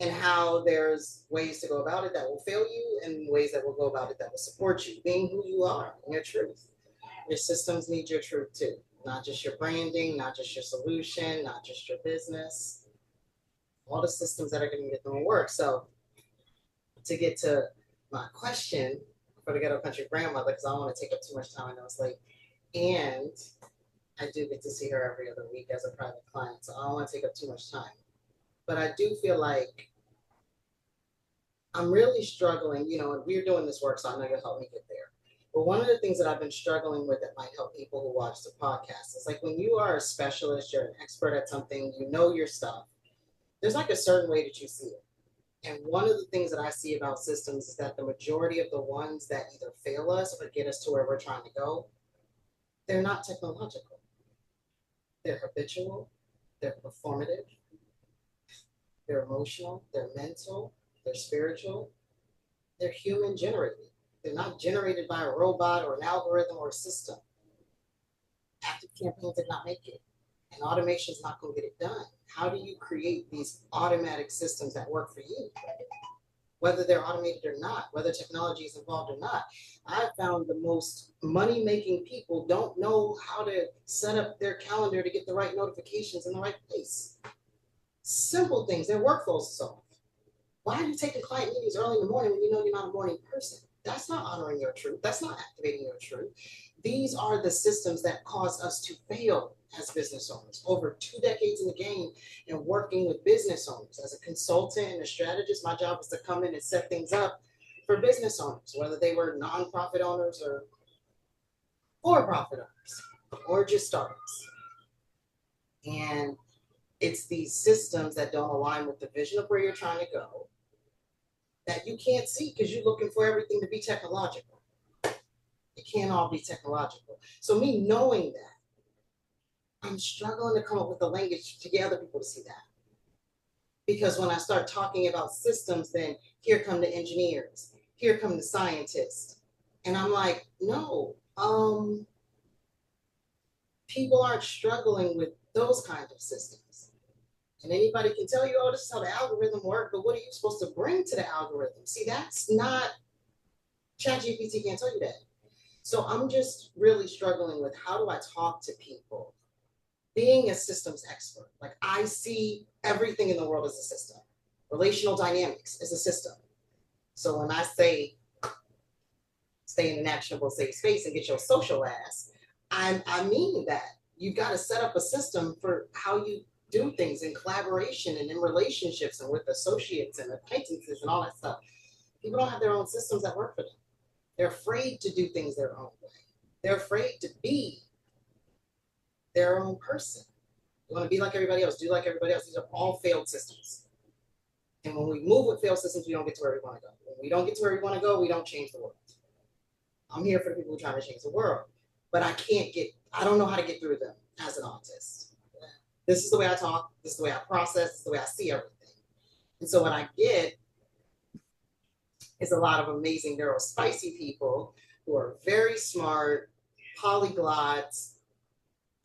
F: And how there's ways to go about it that will fail you and ways that will go about it that will support you, being who you are and your truth. Your systems need your truth too, not just your branding, not just your solution, not just your business, all the systems that are going to get them to work. So to get to my question, for the Ghetto Country Grandmother, because I don't want to take up too much time. I know it's late. And I do get to see her every other week as a private client, so I don't want to take up too much time. But I do feel like I'm really struggling, you know, and we're doing this work, so I know you'll help me get there. But one of the things that I've been struggling with that might help people who watch the podcast is like when you are a specialist, you're an expert at something, you know your stuff, there's like a certain way that you see it. And one of the things that I see about systems is that the majority of the ones that either fail us or get us to where we're trying to go, they're not technological. They're habitual, they're performative, they're emotional, they're mental, they're spiritual, they're human generated. They're not generated by a robot or an algorithm or a system. Active campaign did not make it. And automation is not going to get it done. How do you create these automatic systems that work for you? Whether they're automated or not, whether technology is involved or not. I've found the most money-making people don't know how to set up their calendar to get the right notifications in the right place. Simple things, their workflows is off. Why are you taking client meetings early in the morning when you know you're not a morning person? That's not honoring your truth. That's not activating your truth. These are the systems that cause us to fail as business owners. Over 2 decades in the game and working with business owners. As a consultant and a strategist, my job was to come in and set things up for business owners, whether they were nonprofit owners or for-profit owners or just startups. And it's these systems that don't align with the vision of where you're trying to go that you can't see because you're looking for everything to be technological. It can't all be technological. So me knowing that, I'm struggling to come up with the language to get other people to see that. Because when I start talking about systems, then here come the engineers, here come the scientists. And I'm like, no, people aren't struggling with those kinds of systems. And anybody can tell you, oh, this is how the algorithm works, but what are you supposed to bring to the algorithm? See, that's not, ChatGPT can't tell you that. So I'm just really struggling with how do I talk to people? Being a systems expert, like I see everything in the world as a system. Relational dynamics is a system. So when I say, stay in an actionable safe space and get your social ass, I mean that. You've got to set up a system for how you do things in collaboration and in relationships and with associates and acquaintances and all that stuff. People don't have their own systems that work for them. They're afraid to do things their own way. They're afraid to be their own person. You want to be like everybody else, do like everybody else. These are all failed systems. And when we move with failed systems, we don't get to where we want to go. When we don't get to where we want to go, we don't change the world. I'm here for the people who are trying to change the world, but I don't know how to get through them as an autist. This is the way I talk, this is the way I process, this is the way I see everything. And so what I get is a lot of amazing neurospicy people who are very smart, polyglots,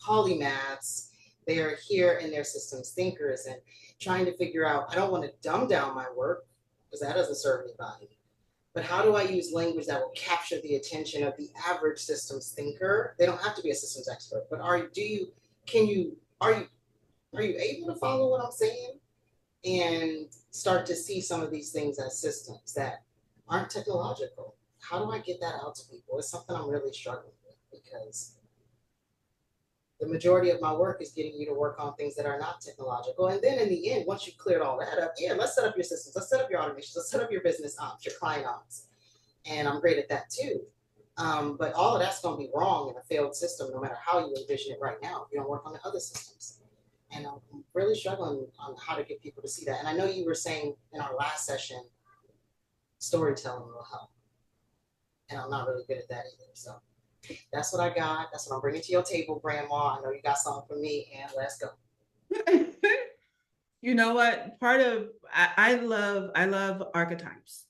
F: polymaths. They are here in their systems thinkers and trying to figure out, I don't want to dumb down my work because that doesn't serve anybody. But how do I use language that will capture the attention of the average systems thinker? They don't have to be a systems expert, but are you able to follow what I'm saying and start to see some of these things as systems that aren't technological? How do I get that out to people? It's something I'm really struggling with because the majority of my work is getting you to work on things that are not technological. And then in the end, once you've cleared all that up, yeah, let's set up your systems, let's set up your automations, let's set up your business ops, your client ops. And I'm great at that too. But all of that's going to be wrong in a failed system, no matter how you envision it right now, if you don't work on the other systems. And I'm really struggling on how to get people to see that. And I know you were saying in our last session, storytelling will help. And I'm not really good at that either. So that's what I got. That's what I'm bringing to your table, Brandma. I know you got something for me, and let's go.
A: You know what? I love archetypes.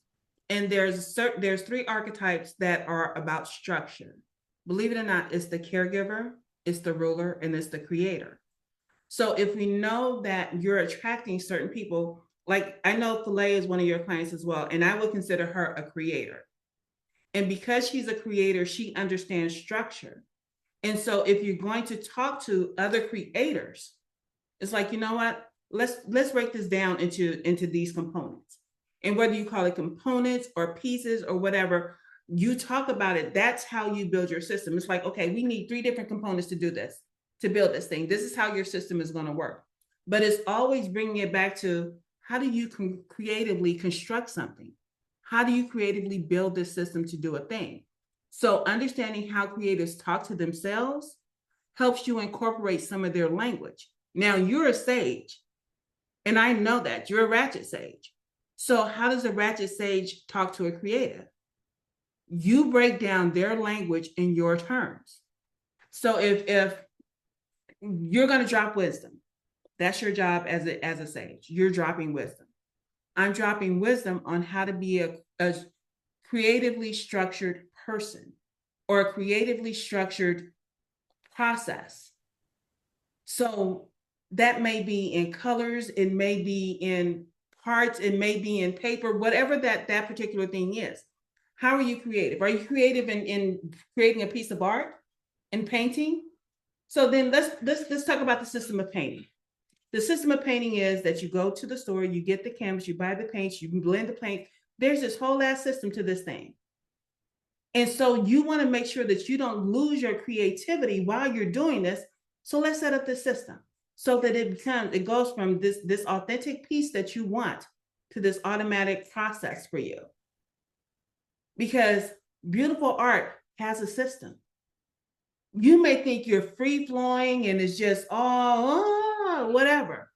A: And there's 3 archetypes that are about structure. Believe it or not, it's the caregiver, it's the ruler, and it's the creator. So if we know that you're attracting certain people, like I know Fulei is one of your clients as well, and I would consider her a creator. And because she's a creator, she understands structure. And so if you're going to talk to other creators, it's like, you know what? Let's break this down into these components. And whether you call it components or pieces or whatever, You talk about it. That's how you build your system. It's like, okay, we need 3 different components to do this, to build this thing. This is how your system is going to work. But it's always bringing it back to, how do you creatively construct something? How do you creatively build this system to do a thing? So understanding how creatives talk to themselves helps you incorporate some of their language. Now, you're a sage, and I know that you're a Ratchet sage. So how does a Ratchet sage talk to a creative? You break down their language in your terms. So if you're going to drop wisdom, that's your job as a sage. You're dropping wisdom. I'm dropping wisdom on how to be a creatively structured person or a creatively structured process. So that may be in colors, it may be in parts, it may be in paper, whatever that particular thing is. How are you creative? Are you creative in creating a piece of art and painting? So then let's talk about the system of painting. The system of painting is that you go to the store, you get the canvas, you buy the paints, you blend the paint. There's this whole ass system to this thing. And so you want to make sure that you don't lose your creativity while you're doing this. So let's set up this system so that it goes from this authentic piece that you want to this automatic process for you. Because beautiful art has a system. You may think you're free flowing and it's just whatever,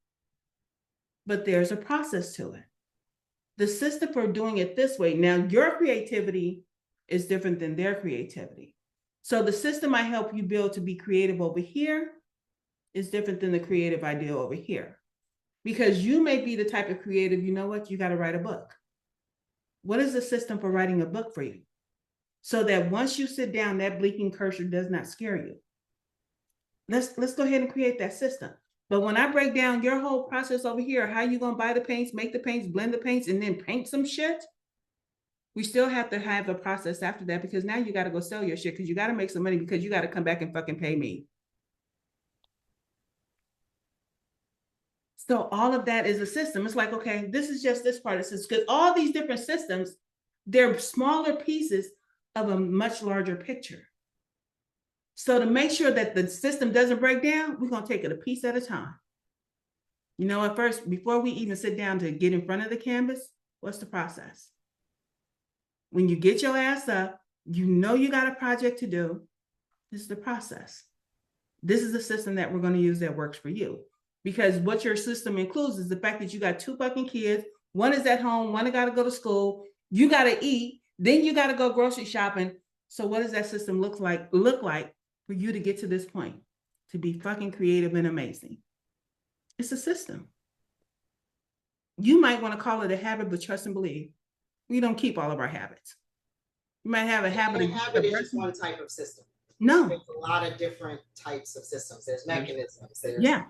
A: but there's a process to it. The system for doing it this way. Now, your creativity is different than their creativity. So the system I help you build to be creative over here is different than the creative idea over here. Because you may be the type of creative, you know what, you got to write a book. What is the system for writing a book for you? So that once you sit down, that blinking cursor does not scare you. Let's go ahead and create that system. But when I break down your whole process over here, how you going to buy the paints, make the paints, blend the paints, and then paint some shit, we still have to have a process after that, because now you got to go sell your shit, because you got to make some money, because you got to come back and fucking pay me. So all of that is a system. It's like, okay, this is just this part of the system, because all these different systems, they're smaller pieces of a much larger picture. So to make sure that the system doesn't break down, we're going to take it a piece at a time. You know, at first, before we even sit down to get in front of the canvas, what's the process? When you get your ass up, you know you got a project to do. This is the process. This is the system that we're going to use that works for you. Because what your system includes is the fact that you got 2 fucking kids. One is at home, one got to go to school. You got to eat. Then you got to go grocery shopping. So what does that system look like for you to get to this point? To be fucking creative and amazing. It's a system. You might want to call it a habit, but trust and believe. We don't keep all of our habits. You might have a habit.
F: A habit is just one type of system.
A: No.
F: There's a lot of different types of systems. There's mechanisms.
A: Yeah.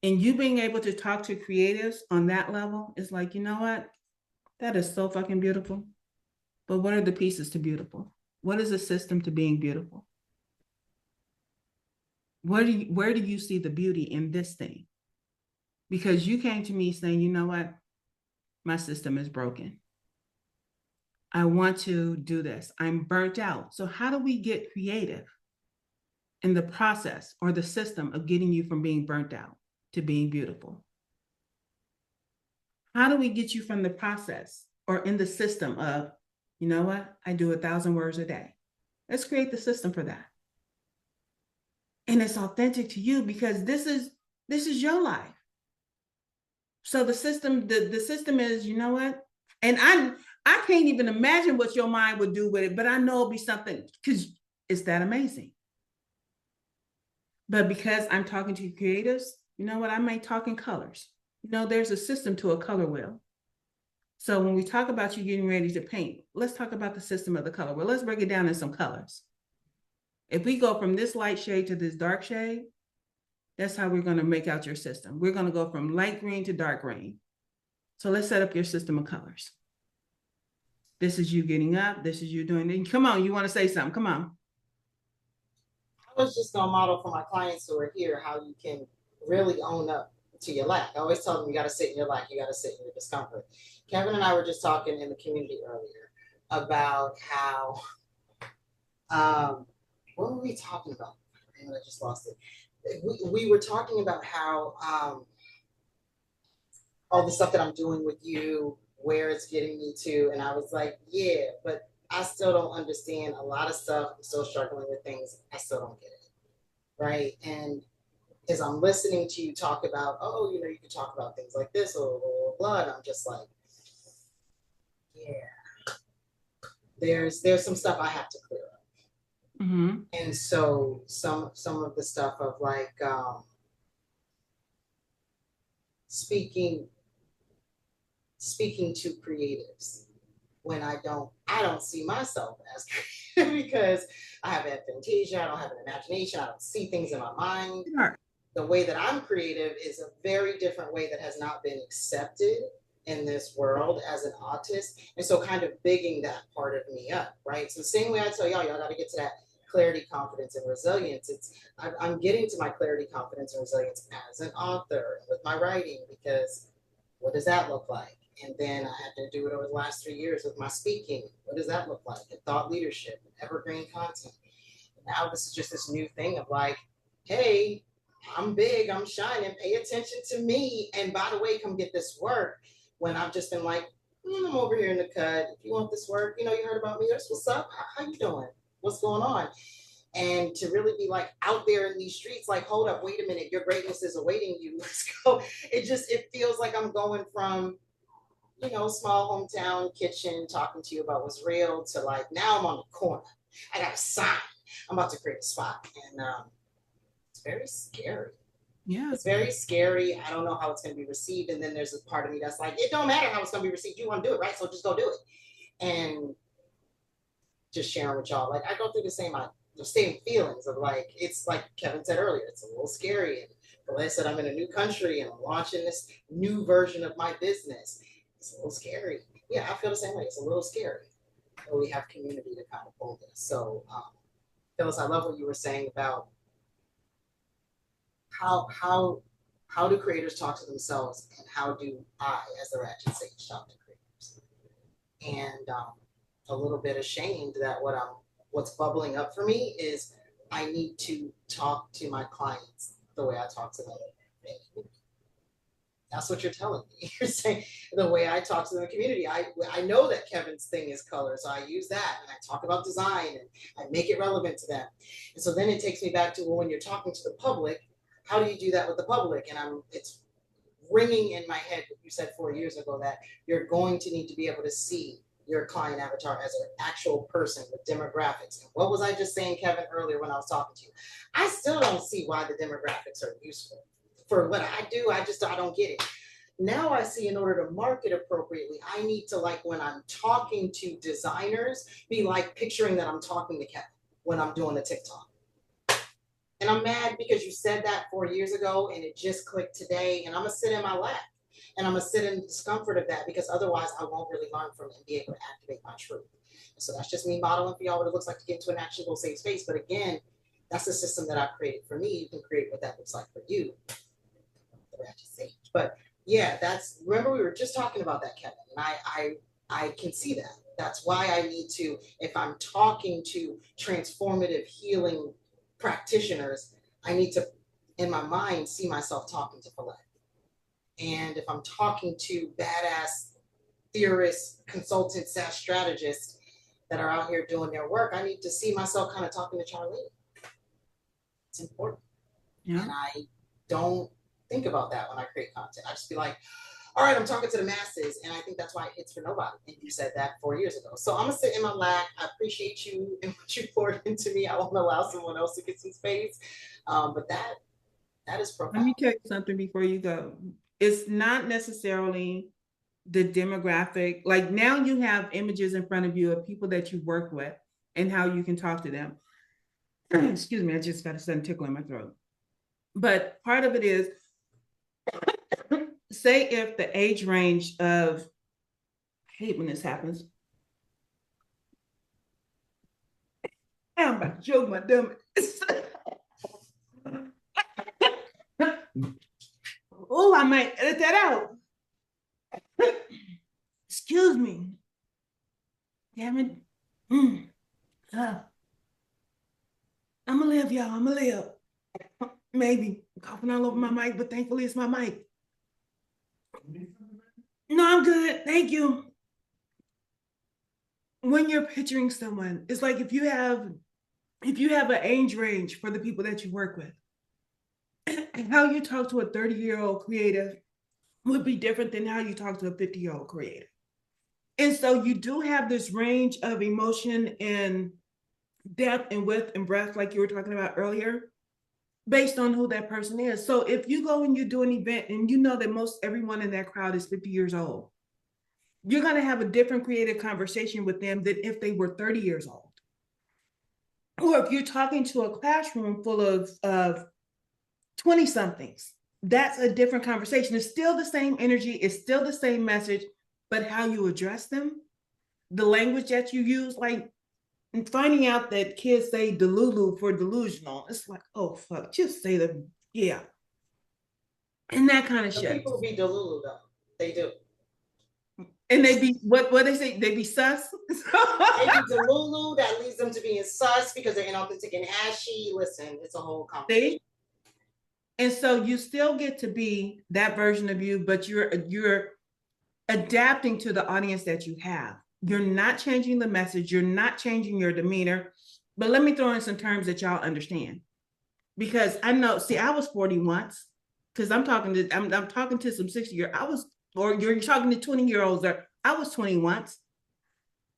A: And you being able to talk to creatives on that level is like, you know what? That is so fucking beautiful. But what are the pieces to beautiful? What is the system to being beautiful? Where do you see the beauty in this thing? Because you came to me saying, you know what? My system is broken. I want to do this. I'm burnt out. So how do we get creative in the process or the system of getting you from being burnt out to being beautiful? How do we get you from the process or in the system of, you know what? I do 1,000 words a day. Let's create the system for that. And it's authentic to you, because this is your life. So the system is, you know what? And I can't even imagine what your mind would do with it, but I know it'll be something, because it's that amazing. But because I'm talking to creatives, you know what? I may talk in colors. You know, there's a system to a color wheel. So when we talk about you getting ready to paint, let's talk about the system of the color wheel. Let's break it down in some colors. If we go from this light shade to this dark shade, that's how we're going to make out your system. We're going to go from light green to dark green. So let's set up your system of colors. This is you getting up. This is you doing it. Come on, you want to say something? Come on.
F: I was just going to model for my clients who are here how you can really own up to your lack. I always tell them you got to sit in your lack. You got to sit in your discomfort. Kevin and I were just talking in the community earlier about how, what were we talking about? I just lost it. We were talking about how all the stuff that I'm doing with you, where it's getting me to, and I was like, yeah, but I still don't understand a lot of stuff. I'm still struggling with things. I still don't get it, right? And as I'm listening to you talk about, oh, you know, you can talk about things like this or blah, blah, I'm just like, yeah, there's some stuff I have to clear up.
A: Mm-hmm.
F: And so some of the stuff of like speaking to creatives when I don't see myself as creative because I have aphantasia, I don't have an imagination, I don't see things in my mind.
A: Sure.
F: The way that I'm creative is a very different way that has not been accepted in this world as an autist. And so kind of bigging that part of me up, right? So the same way I tell y'all got to get to that clarity, confidence, and resilience. I'm getting to my clarity, confidence, and resilience as an author with my writing, because what does that look like? And then I had to do it over the last 3 years with my speaking. What does that look like? And thought leadership, and evergreen content. And now this is just this new thing of like, hey, I'm big, I'm shining, pay attention to me. And by the way, come get this work. When I've just been like, I'm over here in the cut. If you want this work, you know, you heard about me. That's what's up. How you doing? What's going on? And to really be like out there in these streets, like, hold up, wait a minute, your greatness is awaiting you. Let's go. It feels like I'm going from, you know, small hometown kitchen talking to you about what's real to like, now I'm on the corner. I got a sign. I'm about to create a spot. And it's very scary.
A: Yeah.
F: It's very scary. I don't know how it's going to be received. And then there's a part of me that's like, it don't matter how it's going to be received. You want to do it, right? So just go do it. And just sharing with y'all, like, I go through the same feelings of like, it's like Kevin said earlier, it's a little scary. And Fulei said, I'm in a new country and I'm launching this new version of my business. It's a little scary. Yeah, I feel the same way. It's a little scary. But we have community to kind of hold this. So, Phyllis, I love what you were saying about how do creators talk to themselves, and how do I, as the Ratchet Sage, talk to creators? And a little bit ashamed that what's bubbling up for me is I need to talk to my clients the way I talk to them. That's what you're telling me. You're saying the way I talk to the community. I know that Kevin's thing is color, so I use that and I talk about design and I make it relevant to them. And so then it takes me back to, well, when you're talking to the public, how do you do that with the public? And it's ringing in my head what you said 4 years ago, that you're going to need to be able to see your client avatar as an actual person with demographics. And what was I just saying, Kevin, earlier when I was talking to you? I still don't see why the demographics are useful. For what I do, I don't get it. Now I see, in order to market appropriately, I need to, like, when I'm talking to designers, be like picturing that I'm talking to Kevin when I'm doing the TikTok. And I'm mad because you said that 4 years ago and it just clicked today, and I'm gonna sit in my lap and I'm gonna sit in the discomfort of that, because otherwise I won't really learn from it and be able to activate my truth. So that's just me modeling for y'all what it looks like to get into an actionable safe space. But again, that's the system that I've created for me. You can create what that looks like for you, the Ratchet Sage. But yeah, remember we were just talking about that, Kevin, and I can see that. That's why I need to, if I'm talking to transformative healing practitioners, I need to, in my mind, see myself talking to Fulei. And if I'm talking to badass theorists, consultants, SaaS strategists that are out here doing their work, I need to see myself kind of talking to Charlene. It's important. Yeah. And I don't think about that when I create content. I just be like, all right, I'm talking to the masses. And I think that's why it hits for nobody. And you said that 4 years ago. So I'm gonna sit in my lap. I appreciate you and what you poured into me. I won't allow someone else to get some space. But that is profound.
A: Let me tell you something before you go. It's not necessarily the demographic. Like, now you have images in front of you of people that you work with and how you can talk to them. Excuse me, I just got a sudden tickle in my throat. But part of it is, say if the age range of, I hate when this happens. I'm about to choke my dumb. Oh, I might edit that out. Excuse me. Damn it. I'm gonna live, y'all. I'm gonna live. Maybe coughing all over my mic, but thankfully it's my mic. No, I'm good. Thank you. When you're picturing someone, it's like if you have an age range for the people that you work with, how you talk to a 30-year-old creative would be different than how you talk to a 50-year-old creative. And so you do have this range of emotion and depth and width and breadth, like you were talking about earlier, based on who that person is. So if you go and you do an event and you know that most everyone in that crowd is 50 years old, you're going to have a different creative conversation with them than if they were 30 years old. Or if you're talking to a classroom full of 20-somethings, that's a different conversation. It's still the same energy, it's still the same message, but how you address them, the language that you use, like finding out that kids say delulu for delusional, it's like, oh fuck, just say the yeah. And that kind of shit.
F: People be delulu though. They do.
A: And they be what they say, they be sus.
F: They be delulu, that leads them to being sus because they're inauthentic and ashy. Listen, it's a whole conversation.
A: And so you still get to be that version of you, but you're adapting to the audience that you have. You're not changing the message. You're not changing your demeanor. But let me throw in some terms that y'all understand. Because I know, see, I was 40 once, because I'm talking to some 60-year, or you're talking to 20-year-olds, or I was 20 once.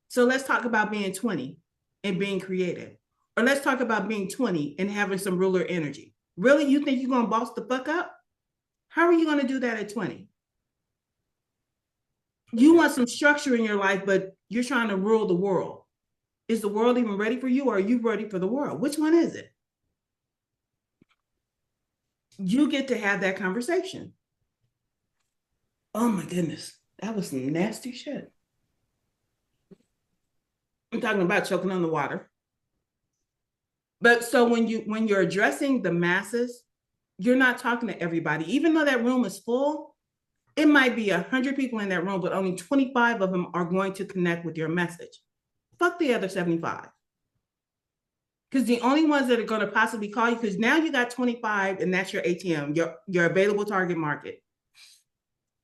A: So let's talk about being 20 and being creative. Or let's talk about being 20 and having some ruler energy. Really, you think you're going to boss the fuck up? How are you going to do that at 20? You want some structure in your life, but you're trying to rule the world. Is the world even ready for you, or are you ready for the world? Which one is it? You get to have that conversation. Oh my goodness, that was some nasty shit. I'm talking about choking on the water. But so when you're addressing the masses, you're not talking to everybody. Even though that room is full, it might be 100 people in that room, but only 25 of them are going to connect with your message. Fuck the other 75. Because the only ones that are going to possibly call you, because now you got 25 and that's your ATM, your available target market.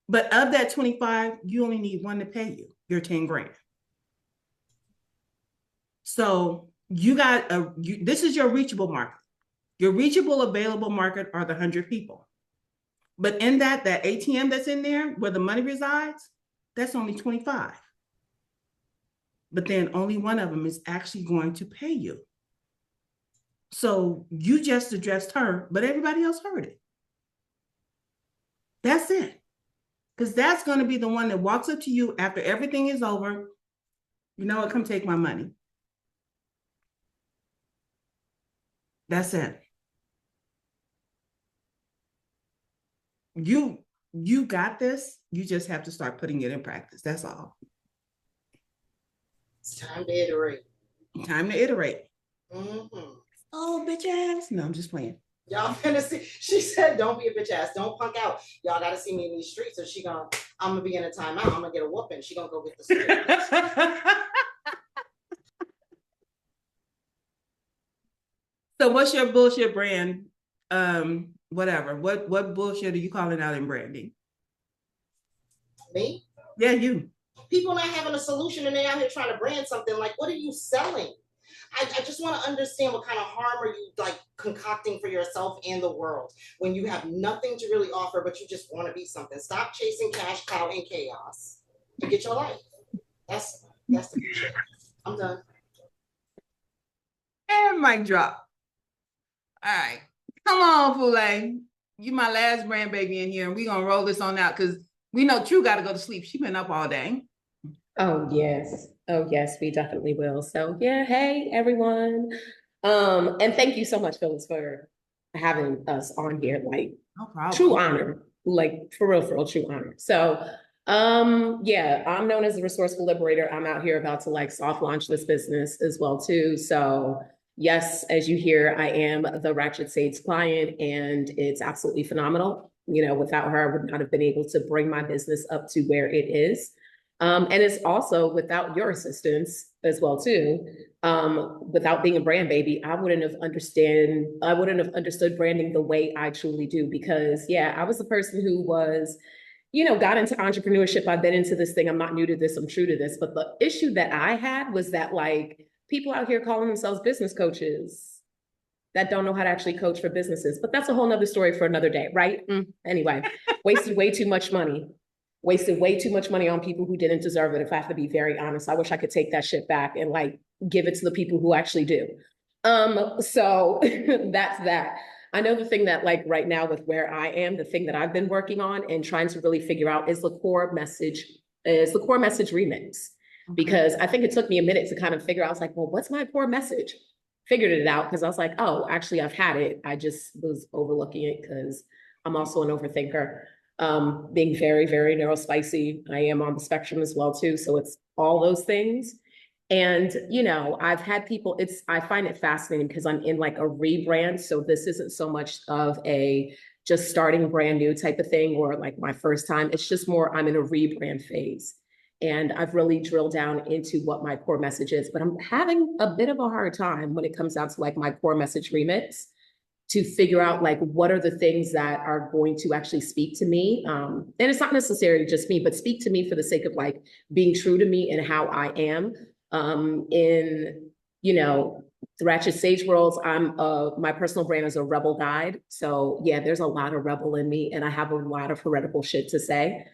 A: But of that 25, you only need one to pay you, your 10 grand. So you got this is your reachable market. Your reachable available market are the 100 people. But in that ATM that's in there where the money resides, that's only 25. But then only one of them is actually going to pay you. So you just addressed her, but everybody else heard it. That's it. Because that's going to be the one that walks up to you after everything is over. You know what? Come take my money. That's it. You got this. You just have to start putting it in practice. That's all.
F: It's time to iterate.
A: Time to iterate.
F: Mm-hmm.
A: Oh, bitch ass. No, I'm just playing.
F: Y'all finna see. She said, "Don't be a bitch ass. Don't punk out. Y'all got to see me in these streets." So I'm gonna be in a timeout. I'm gonna get a whooping. She gonna go get the street.
A: So what's your bullshit brand? Whatever. What bullshit are you calling out in branding?
F: Me?
A: Yeah, you.
F: People not having a solution and they out here trying to brand something. Like, what are you selling? I just want to understand what kind of harm are you like concocting for yourself and the world when you have nothing to really offer, but you just want to be something. Stop chasing cash cow and chaos and get your life. That's the shit. I'm done.
A: And mic drop. All right. Come on, Fulei. You my last brand baby in here, and we're gonna roll this on out because we know True gotta go to sleep. She been up all day.
G: Oh yes, we definitely will. So yeah, hey everyone. And thank you so much, Phyllis, for having us on here. Like,
A: No problem.
G: true honor, like for real, true honor. So yeah, I'm known as the Resourceful Liberator. I'm out here about to like soft launch this business as well too. So yes, as you hear, I am the Ratchet Sage client, and it's absolutely phenomenal. You know, without her, I would not have been able to bring my business up to where it is. And it's also without your assistance as well too. Without being a brand baby, I wouldn't have understood branding the way I truly do, because yeah, I was the person who was, got into entrepreneurship. I've been into this thing. I'm not new to this. I'm true to this. But the issue that I had was that like people out here calling themselves business coaches that don't know how to actually coach for businesses. But that's a whole nother story for another day, right? Anyway, wasted way too much money. Wasted way too much money on people who didn't deserve it. If I have to be very honest, I wish I could take that shit back and like give it to the people who actually do. So that's that. I know the thing that like right now with where I am, the thing that I've been working on and trying to really figure out is the core message remix. Because I think it took me a minute to kind of figure out, I was like, well, what's my core message? Figured it out because I was like, oh, actually I've had it. I just was overlooking it because I'm also an overthinker. Being very, very neurospicy. I am on the spectrum as well too. So it's all those things. And, I've had people, I find it fascinating because I'm in like a rebrand. So this isn't so much of a just starting brand new type of thing or like my first time. It's just more, I'm in a rebrand phase. And I've really drilled down into what my core message is, but I'm having a bit of a hard time when it comes down to like my core message remix, to figure out like what are the things that are going to actually speak to me. And it's not necessarily just me, but speak to me for the sake of like being true to me and how I am. In the Ratchet Sage worlds, my personal brand is a rebel guide. So yeah, there's a lot of rebel in me and I have a lot of heretical shit to say.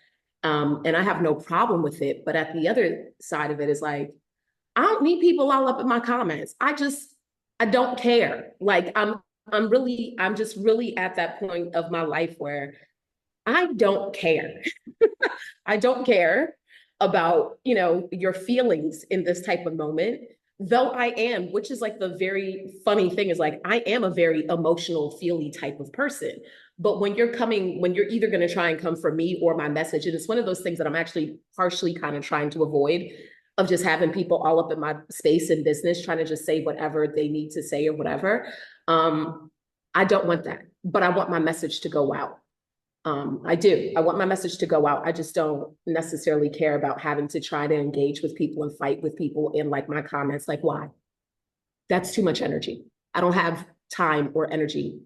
G: And I have no problem with it. But at the other side of it is like, I don't need people all up in my comments. I don't care. Like I'm just really at that point of my life where I don't care. I don't care about, your feelings in this type of moment, though I am, which is like the very funny thing is like, I am a very emotional, feely type of person. But when you're either going to try and come for me or my message, and it's one of those things that I'm actually partially kind of trying to avoid, of just having people all up in my space in business, trying to just say whatever they need to say or whatever. I don't want that, but I want my message to go out. I do. I want my message to go out. I just don't necessarily care about having to try to engage with people and fight with people in like my comments. Like, why? That's too much energy. I don't have time or energy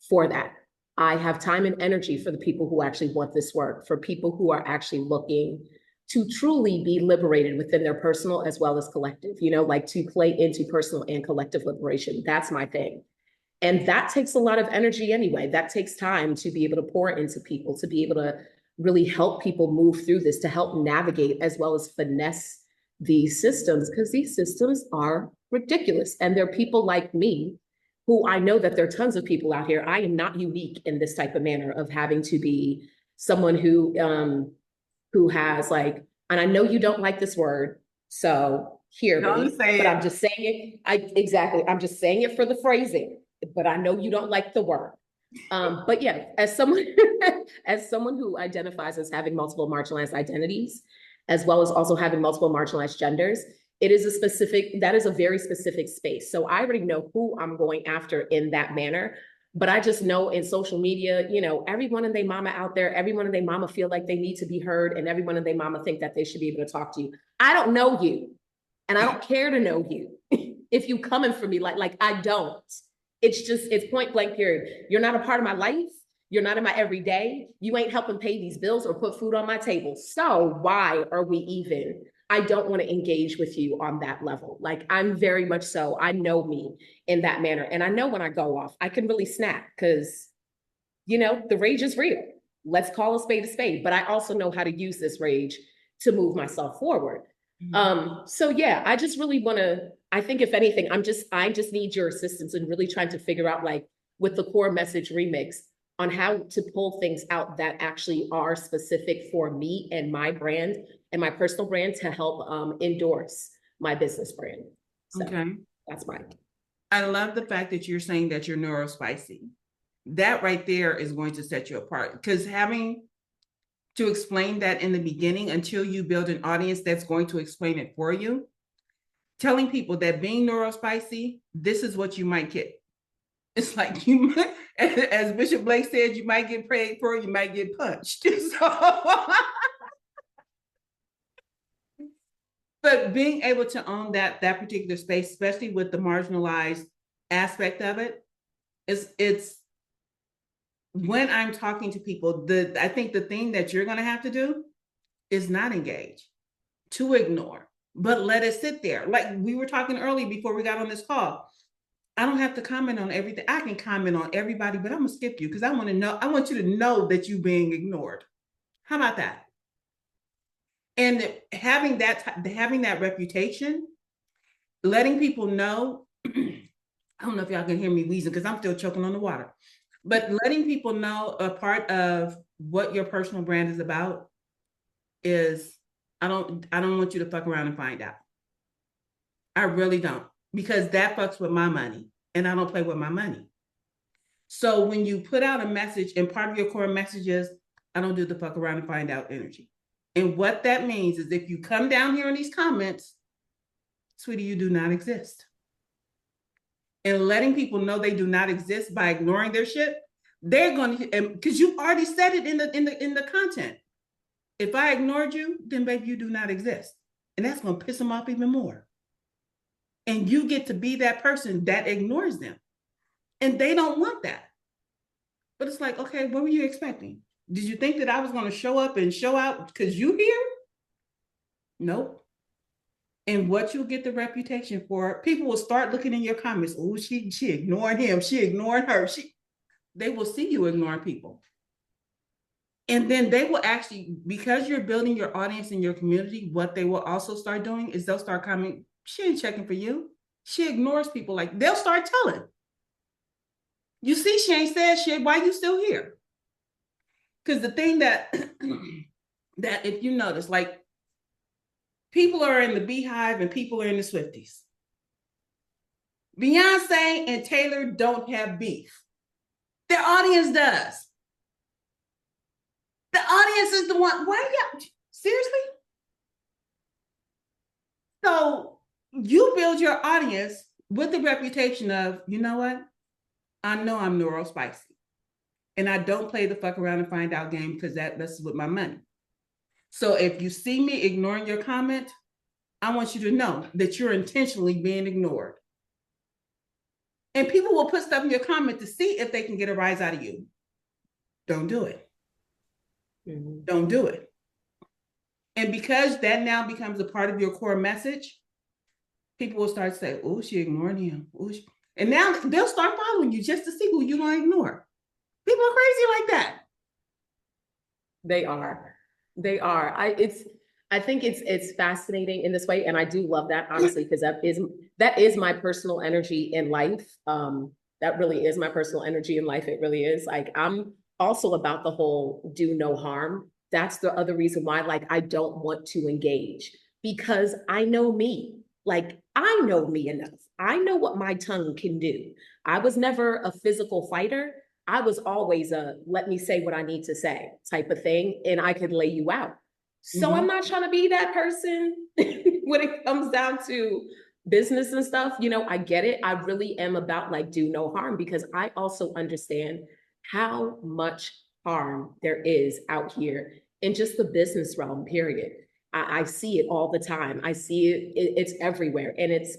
G: for that. I have time and energy for the people who actually want this work, for people who are actually looking to truly be liberated within their personal as well as collective, like to play into personal and collective liberation. That's my thing. And that takes a lot of energy anyway. That takes time to be able to pour into people, to be able to really help people move through this, to help navigate as well as finesse these systems, because these systems are ridiculous. And there are people like me who I know that there are tons of people out here. I am not unique in this type of manner of having to be someone who has like, and I know you don't like this word, so hear me, but I'm just saying it. I'm just saying it for the phrasing, but I know you don't like the word. But yeah, as someone who identifies as having multiple marginalized identities, as well as also having multiple marginalized genders, that is a very specific space. So I already know who I'm going after in that manner. But I just know in social media, everyone and their mama out there, everyone and their mama feel like they need to be heard, and everyone and their mama think that they should be able to talk to you. I don't know you, and I don't care to know you. If you coming for me, like I don't. It's point blank period. You're not a part of my life. You're not in my everyday. You ain't helping pay these bills or put food on my table. So why are we even? I don't want to engage with you on that level. Like I'm very much so, I know me in that manner. And I know when I go off, I can really snap because, the rage is real. Let's call a spade. But I also know how to use this rage to move myself forward. Mm-hmm. So yeah, I just really want to, I think if anything, I just need your assistance in really trying to figure out like with the core message remix on how to pull things out that actually are specific for me and my brand and my personal brand to help endorse my business brand. So
A: okay.
G: That's mine.
A: I love the fact that you're saying that you're neurospicy. That right there is going to set you apart, because having to explain that in the beginning until you build an audience that's going to explain it for you, telling people that being neurospicy, this is what you might get. It's like you might, as Bishop Blake said, you might get prayed for, you might get punched. So But being able to own that particular space, especially with the marginalized aspect of it, it's when I'm talking to people, I think the thing that you're going to have to do is not engage, to ignore, but let it sit there. Like we were talking earlier before we got on this call. I don't have to comment on everything. I can comment on everybody, but I'm gonna skip you because I want you to know that you're being ignored. How about that? And having that reputation, letting people know, I don't know if y'all can hear me wheezing because I'm still choking on the water, but letting people know a part of what your personal brand is about is, I don't want you to fuck around and find out. I really don't, because that fucks with my money and I don't play with my money. So when you put out a message and part of your core message is, I don't do the fuck around and find out energy. And what that means is if you come down here in these comments, sweetie, you do not exist. And letting people know they do not exist by ignoring their shit, they're going to, because you already said it in the content. If I ignored you, then baby, you do not exist. And that's going to piss them off even more. And you get to be that person that ignores them. And they don't want that. But it's like, okay, what were you expecting? Did you think that I was going to show up and show out because you here? Nope. And what you'll get the reputation for, people will start looking in your comments. Oh, she ignoring him. She ignoring her. They will see you ignoring people. And then they will actually, because you're building your audience in your community, what they will also start doing is they'll start commenting, she ain't checking for you. She ignores people. Like they'll start telling. You see, she ain't said shit. Why you still here? Because the thing that if you notice, like people are in the Beehive and people are in the Swifties. Beyonce and Taylor don't have beef. Their audience does. The audience is the one. Why y'all? Seriously? So you build your audience with the reputation of, you know what? I know I'm neurospicy. And I don't play the fuck around and find out game because that's with my money. So if you see me ignoring your comment, I want you to know that you're intentionally being ignored. And people will put stuff in your comment to see if they can get a rise out of you. Don't do it. Mm-hmm. Don't do it. And because that now becomes a part of your core message, people will start to say, oh, she ignored him. And now they'll start following you just to see who you're going to ignore. People are crazy like that.
G: They are. I think it's fascinating in this way. And I do love that, honestly, because that is my personal energy in life. That really is my personal energy in life. It really is. Like, I'm also about the whole do no harm. That's the other reason why, like, I don't want to engage, because I know me. Like, I know me enough. I know what my tongue can do. I was never a physical fighter. I was always a let me say what I need to say type of thing, and I could lay you out. So I'm not trying to be that person when it comes down to business and stuff. You know, I get it. I really am about like do no harm, because I also understand how much harm there is out here in just the business realm, period. I see it all the time. I see it, it's everywhere, and it's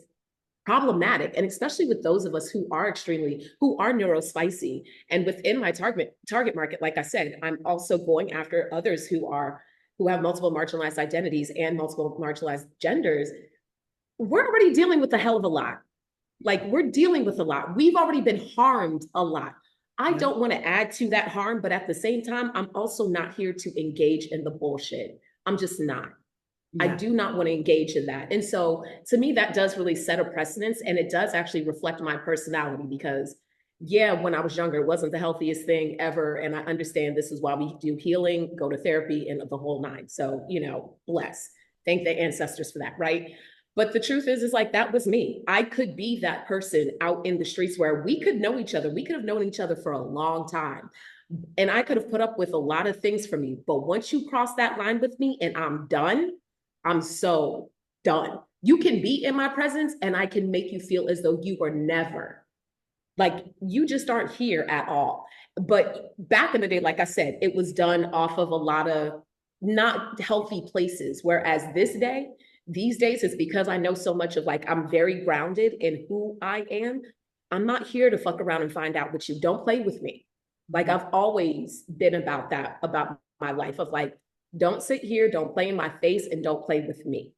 G: problematic. And especially with those of us who are neurospicy. And within my target market, like I said, I'm also going after others who have multiple marginalized identities and multiple marginalized genders. We're already dealing with a hell of a lot. Like, we're dealing with a lot. We've already been harmed a lot. I don't want to add to that harm, but at the same time, I'm also not here to engage in the bullshit. I'm just not. I do not want to engage in that. And so to me, that does really set a precedence, and it does actually reflect my personality, because when I was younger, it wasn't the healthiest thing ever. And I understand this is why we do healing, go to therapy, and the whole nine. So, you know, bless, thank the ancestors for that. Right. But the truth is like, that was me. I could be that person out in the streets where we could know each other. We could have known each other for a long time. And I could have put up with a lot of things from you. But once you cross that line with me and I'm done, I'm so done. You can be in my presence and I can make you feel as though you were never, like, you just aren't here at all. But back in the day, like I said, it was done off of a lot of not healthy places. Whereas this day, these days it's because I know so much of like, I'm very grounded in who I am. I'm not here to fuck around and find out what you don't play with me. Like I've always been about that, about my life of like, don't sit here, don't play in my face, and don't play with me.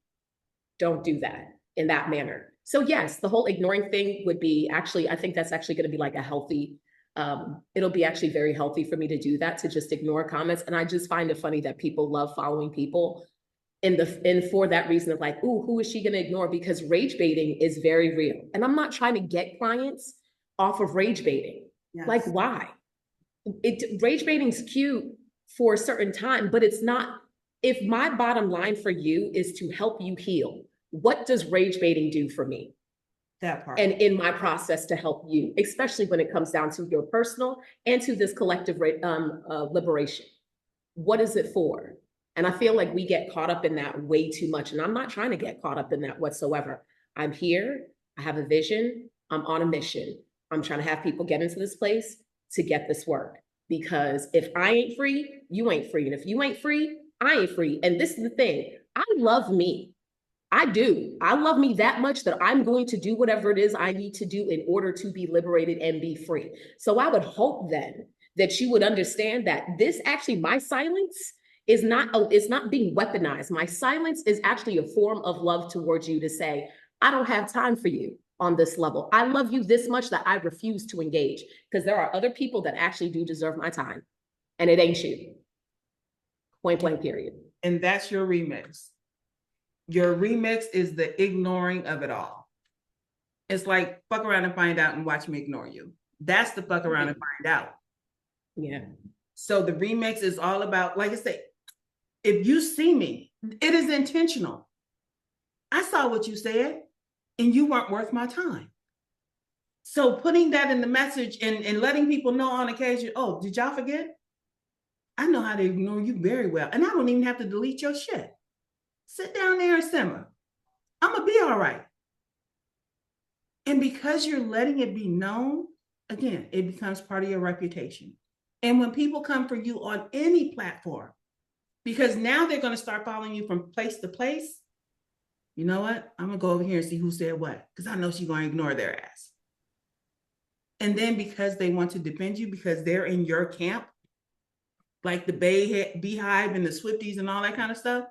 G: Don't do that in that manner. So yes, the whole ignoring thing would be actually, I think that's actually going to be like a healthy, it'll be actually very healthy for me to do that, to just ignore comments. And I just find it funny that people love following people and for that reason of like, ooh, who is she going to ignore? Because rage baiting is very real. And I'm not trying to get clients off of rage baiting.
A: Yes.
G: Like, why? Rage baiting's cute for a certain time, but it's not. If my bottom line for you is to help you heal, what does rage baiting do for me?
A: That part.
G: And in my process to help you, especially when it comes down to your personal and to this collective liberation. What is it for? And I feel like we get caught up in that way too much. And I'm not trying to get caught up in that whatsoever. I'm here. I have a vision. I'm on a mission. I'm trying to have people get into this place to get this work. Because if I ain't free, you ain't free. And if you ain't free, I ain't free. And this is the thing. I love me. I do. I love me that much that I'm going to do whatever it is I need to do in order to be liberated and be free. So I would hope then that you would understand that this actually, my silence is not being weaponized. My silence is actually a form of love towards you to say, I don't have time for you on this level. I love you this much that I refuse to engage, because there are other people that actually do deserve my time, and it ain't you. Point blank, period.
A: And that's your remix. Your remix is the ignoring of it all. It's like fuck around and find out and watch me ignore you. That's the fuck around and find out.
G: Yeah.
A: So the remix is all about, like I say, if you see me, it is intentional. I saw what you said and you weren't worth my time. So putting that in the message and letting people know on occasion, oh, did y'all forget? I know how to ignore you very well. And I don't even have to delete your shit. Sit down there and simmer. I'm gonna be all right. And because you're letting it be known, again, it becomes part of your reputation. And when people come for you on any platform, because now they're going to start following you from place to place, you know what? I'm going to go over here and see who said what, because I know she's going to ignore their ass. And then because they want to defend you, because they're in your camp, like the Beehive and the Swifties and all that kind of stuff,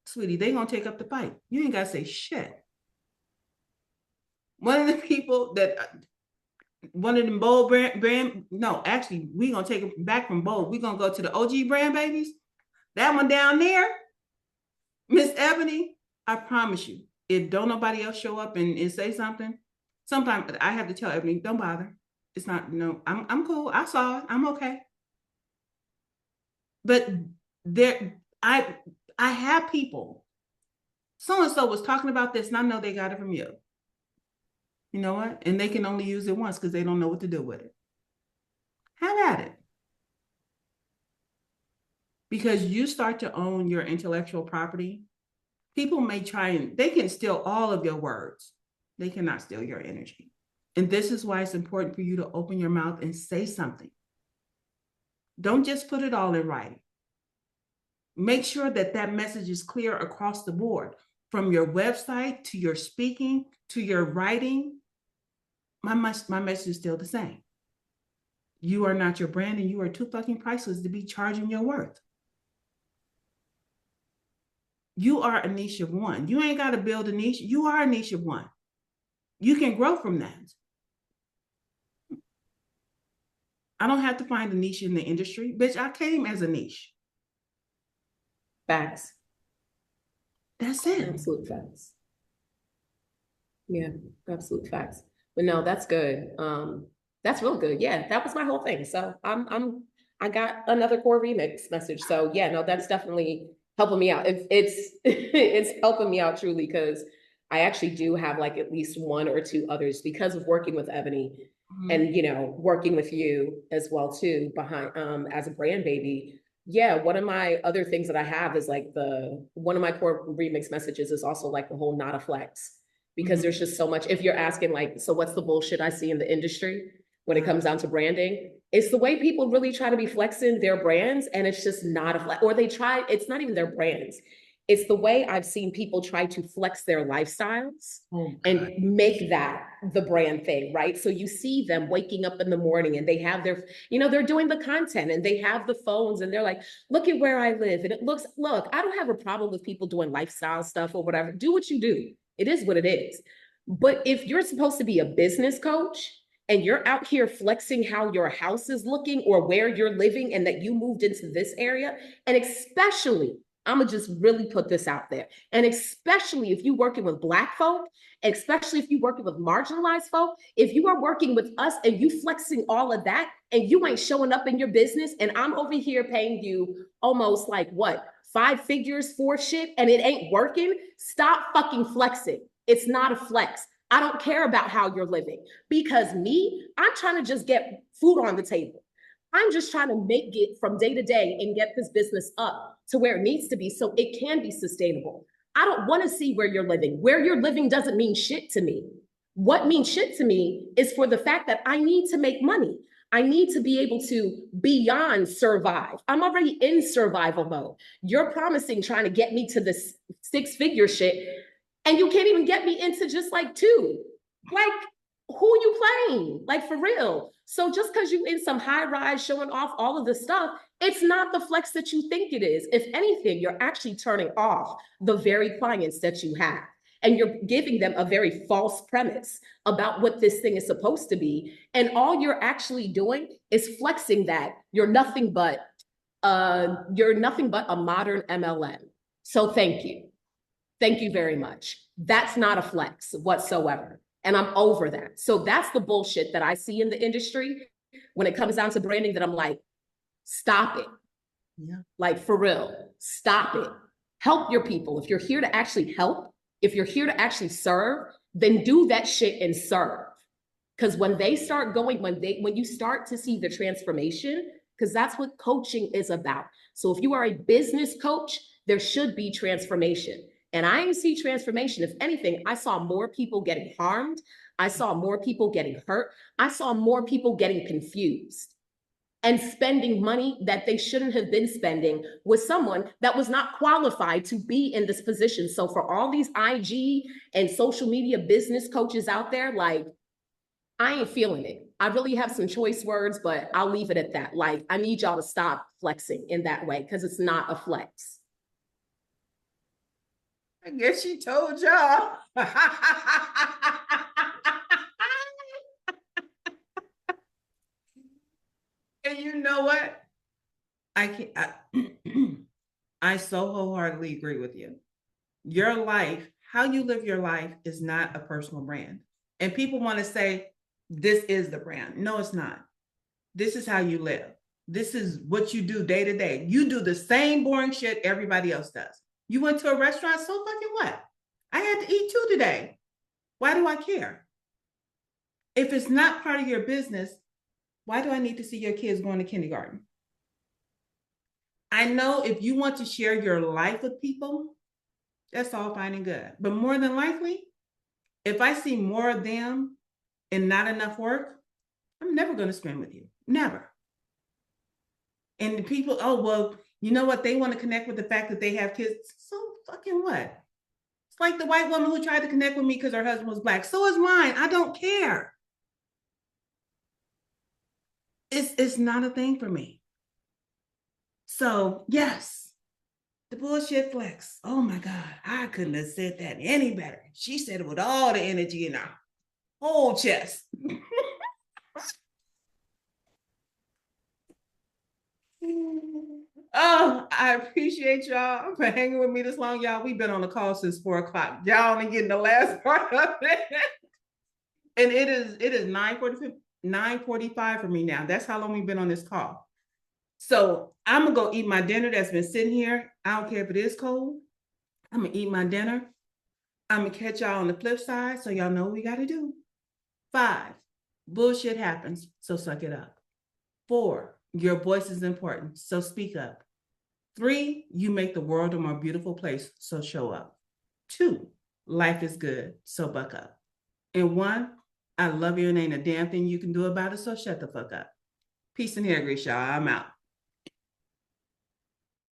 A: sweetie, they're going to take up the fight. You ain't got to say shit. One of the people that... one of them bold brand, no, actually, we're going to take it back from bold. We're going to go to the OG Brandbabies. That one down there, Miss Ebony, I promise you, if don't nobody else show up and say something, sometimes I have to tell Ebony, don't bother. It's not, no, I'm cool. I saw it. I'm okay. But there, I have people, so-and-so was talking about this and I know they got it from you. You know what? And they can only use it once because they don't know what to do with it. Have at it. Because you start to own your intellectual property, people may try and they can steal all of your words. They cannot steal your energy. And this is why it's important for you to open your mouth and say something. Don't just put it all in writing. Make sure that that message is clear across the board, from your website to your speaking to your writing. My message is still the same. You are not your brand and you are too fucking priceless to be charging your worth. You are a niche of one. You ain't got to build a niche. You are a niche of one. You can grow from that. I don't have to find a niche in the industry. Bitch, I came as a niche.
G: Facts.
A: That's it.
G: Absolute facts. Yeah, absolute facts. But no, that's good. That's real good. Yeah, that was my whole thing. So I got another core remix message. So yeah, no, that's definitely helping me out. It's helping me out truly, because I actually do have like at least one or two others because of working with Ebony and, you know, working with you as well too behind as a brand baby. Yeah, one of my other things that I have is like one of my core remix messages is also like the whole not a flex, because there's just so much. If you're asking like, so what's the bullshit I see in the industry when it comes down to branding? It's the way people really try to be flexing their brands, and it's just not a flex, or they try, it's not even their brands. It's the way I've seen people try to flex their lifestyles and make that the brand thing, right? So you see them waking up in the morning and they have their, they're doing the content and they have the phones and they're like, look at where I live. And it looks, look, I don't have a problem with people doing lifestyle stuff or whatever. Do what you do. It is what it is. But if you're supposed to be a business coach and you're out here flexing how your house is looking or where you're living and that you moved into this area, and especially, I'm gonna just really put this out there, and especially if you're working with Black folk, especially if you're working with marginalized folk, if you are working with us and you flexing all of that and you ain't showing up in your business and I'm over here paying you almost like what, 5 figures for shit and it ain't working, stop fucking flexing. It's not a flex. I don't care about how you're living because me, I'm trying to just get food on the table. I'm just trying to make it from day to day and get this business up to where it needs to be so it can be sustainable. I don't want to see where you're living. Where you're living doesn't mean shit to me. What means shit to me is for the fact that I need to make money. I need to be able to beyond survive. I'm already in survival mode. You're promising trying to get me to this 6-figure shit, and you can't even get me into just like 2. Like, who you playing? Like, for real. So just because you in some high rise showing off all of the stuff, it's not the flex that you think it is. If anything, you're actually turning off the very clients that you have. And you're giving them a very false premise about what this thing is supposed to be. And all you're actually doing is flexing that you're nothing but a modern MLM. So thank you. Thank you very much. That's not a flex whatsoever. And I'm over that. So that's the bullshit that I see in the industry when it comes down to branding that I'm like, stop it.
A: Yeah.
G: Like, for real, stop it. Help your people. If you're here to actually help, if you're here to actually serve, then do that shit and serve. Because when they start going, when you start to see the transformation, because that's what coaching is about. So if you are a business coach, there should be transformation. And I didn't see transformation. If anything, I saw more people getting harmed. I saw more people getting hurt. I saw more people getting confused and spending money that they shouldn't have been spending with someone that was not qualified to be in this position. So for all these IG and social media business coaches out there, like, I ain't feeling it. I really have some choice words, but I'll leave it at that. Like, I need y'all to stop flexing in that way because it's not a flex.
A: I guess she told y'all. And you know what? I so wholeheartedly agree with you. Your life, how you live your life is not a personal brand. And people want to say, this is the brand. No, it's not. This is how you live. This is what you do day to day. You do the same boring shit everybody else does. You went to a restaurant, so fucking what? I had to eat too today. Why do I care? If it's not part of your business, why do I need to see your kids going to kindergarten? I know if you want to share your life with people, that's all fine and good. But more than likely, if I see more of them and not enough work, I'm never going to spend with you. Never. And the people, oh, well, you know what? They want to connect with the fact that they have kids. So fucking what? It's like the white woman who tried to connect with me because her husband was Black. So is mine. I don't care. It's not a thing for me. So yes, the bullshit flex. Oh my God, I couldn't have said that any better. She said it with all the energy in her whole chest. Oh, I appreciate y'all for hanging with me this long, y'all. We've been on the call since 4 o'clock. Y'all only getting the last part of it. And it is 9:45 for me now. That's how long we've been on this call. So I'm gonna go eat my dinner that's been sitting here. I don't care if it is cold. I'm gonna eat my dinner. I'm gonna catch y'all on the flip side so y'all know what we gotta do. 5, bullshit happens, so suck it up. 4, your voice is important, so speak up. 3, you make the world a more beautiful place, so show up. 2, life is good, so buck up. And 1, I love you and ain't a damn thing you can do about it, so shut the fuck up. Peace and hair grease, y'all. I'm out.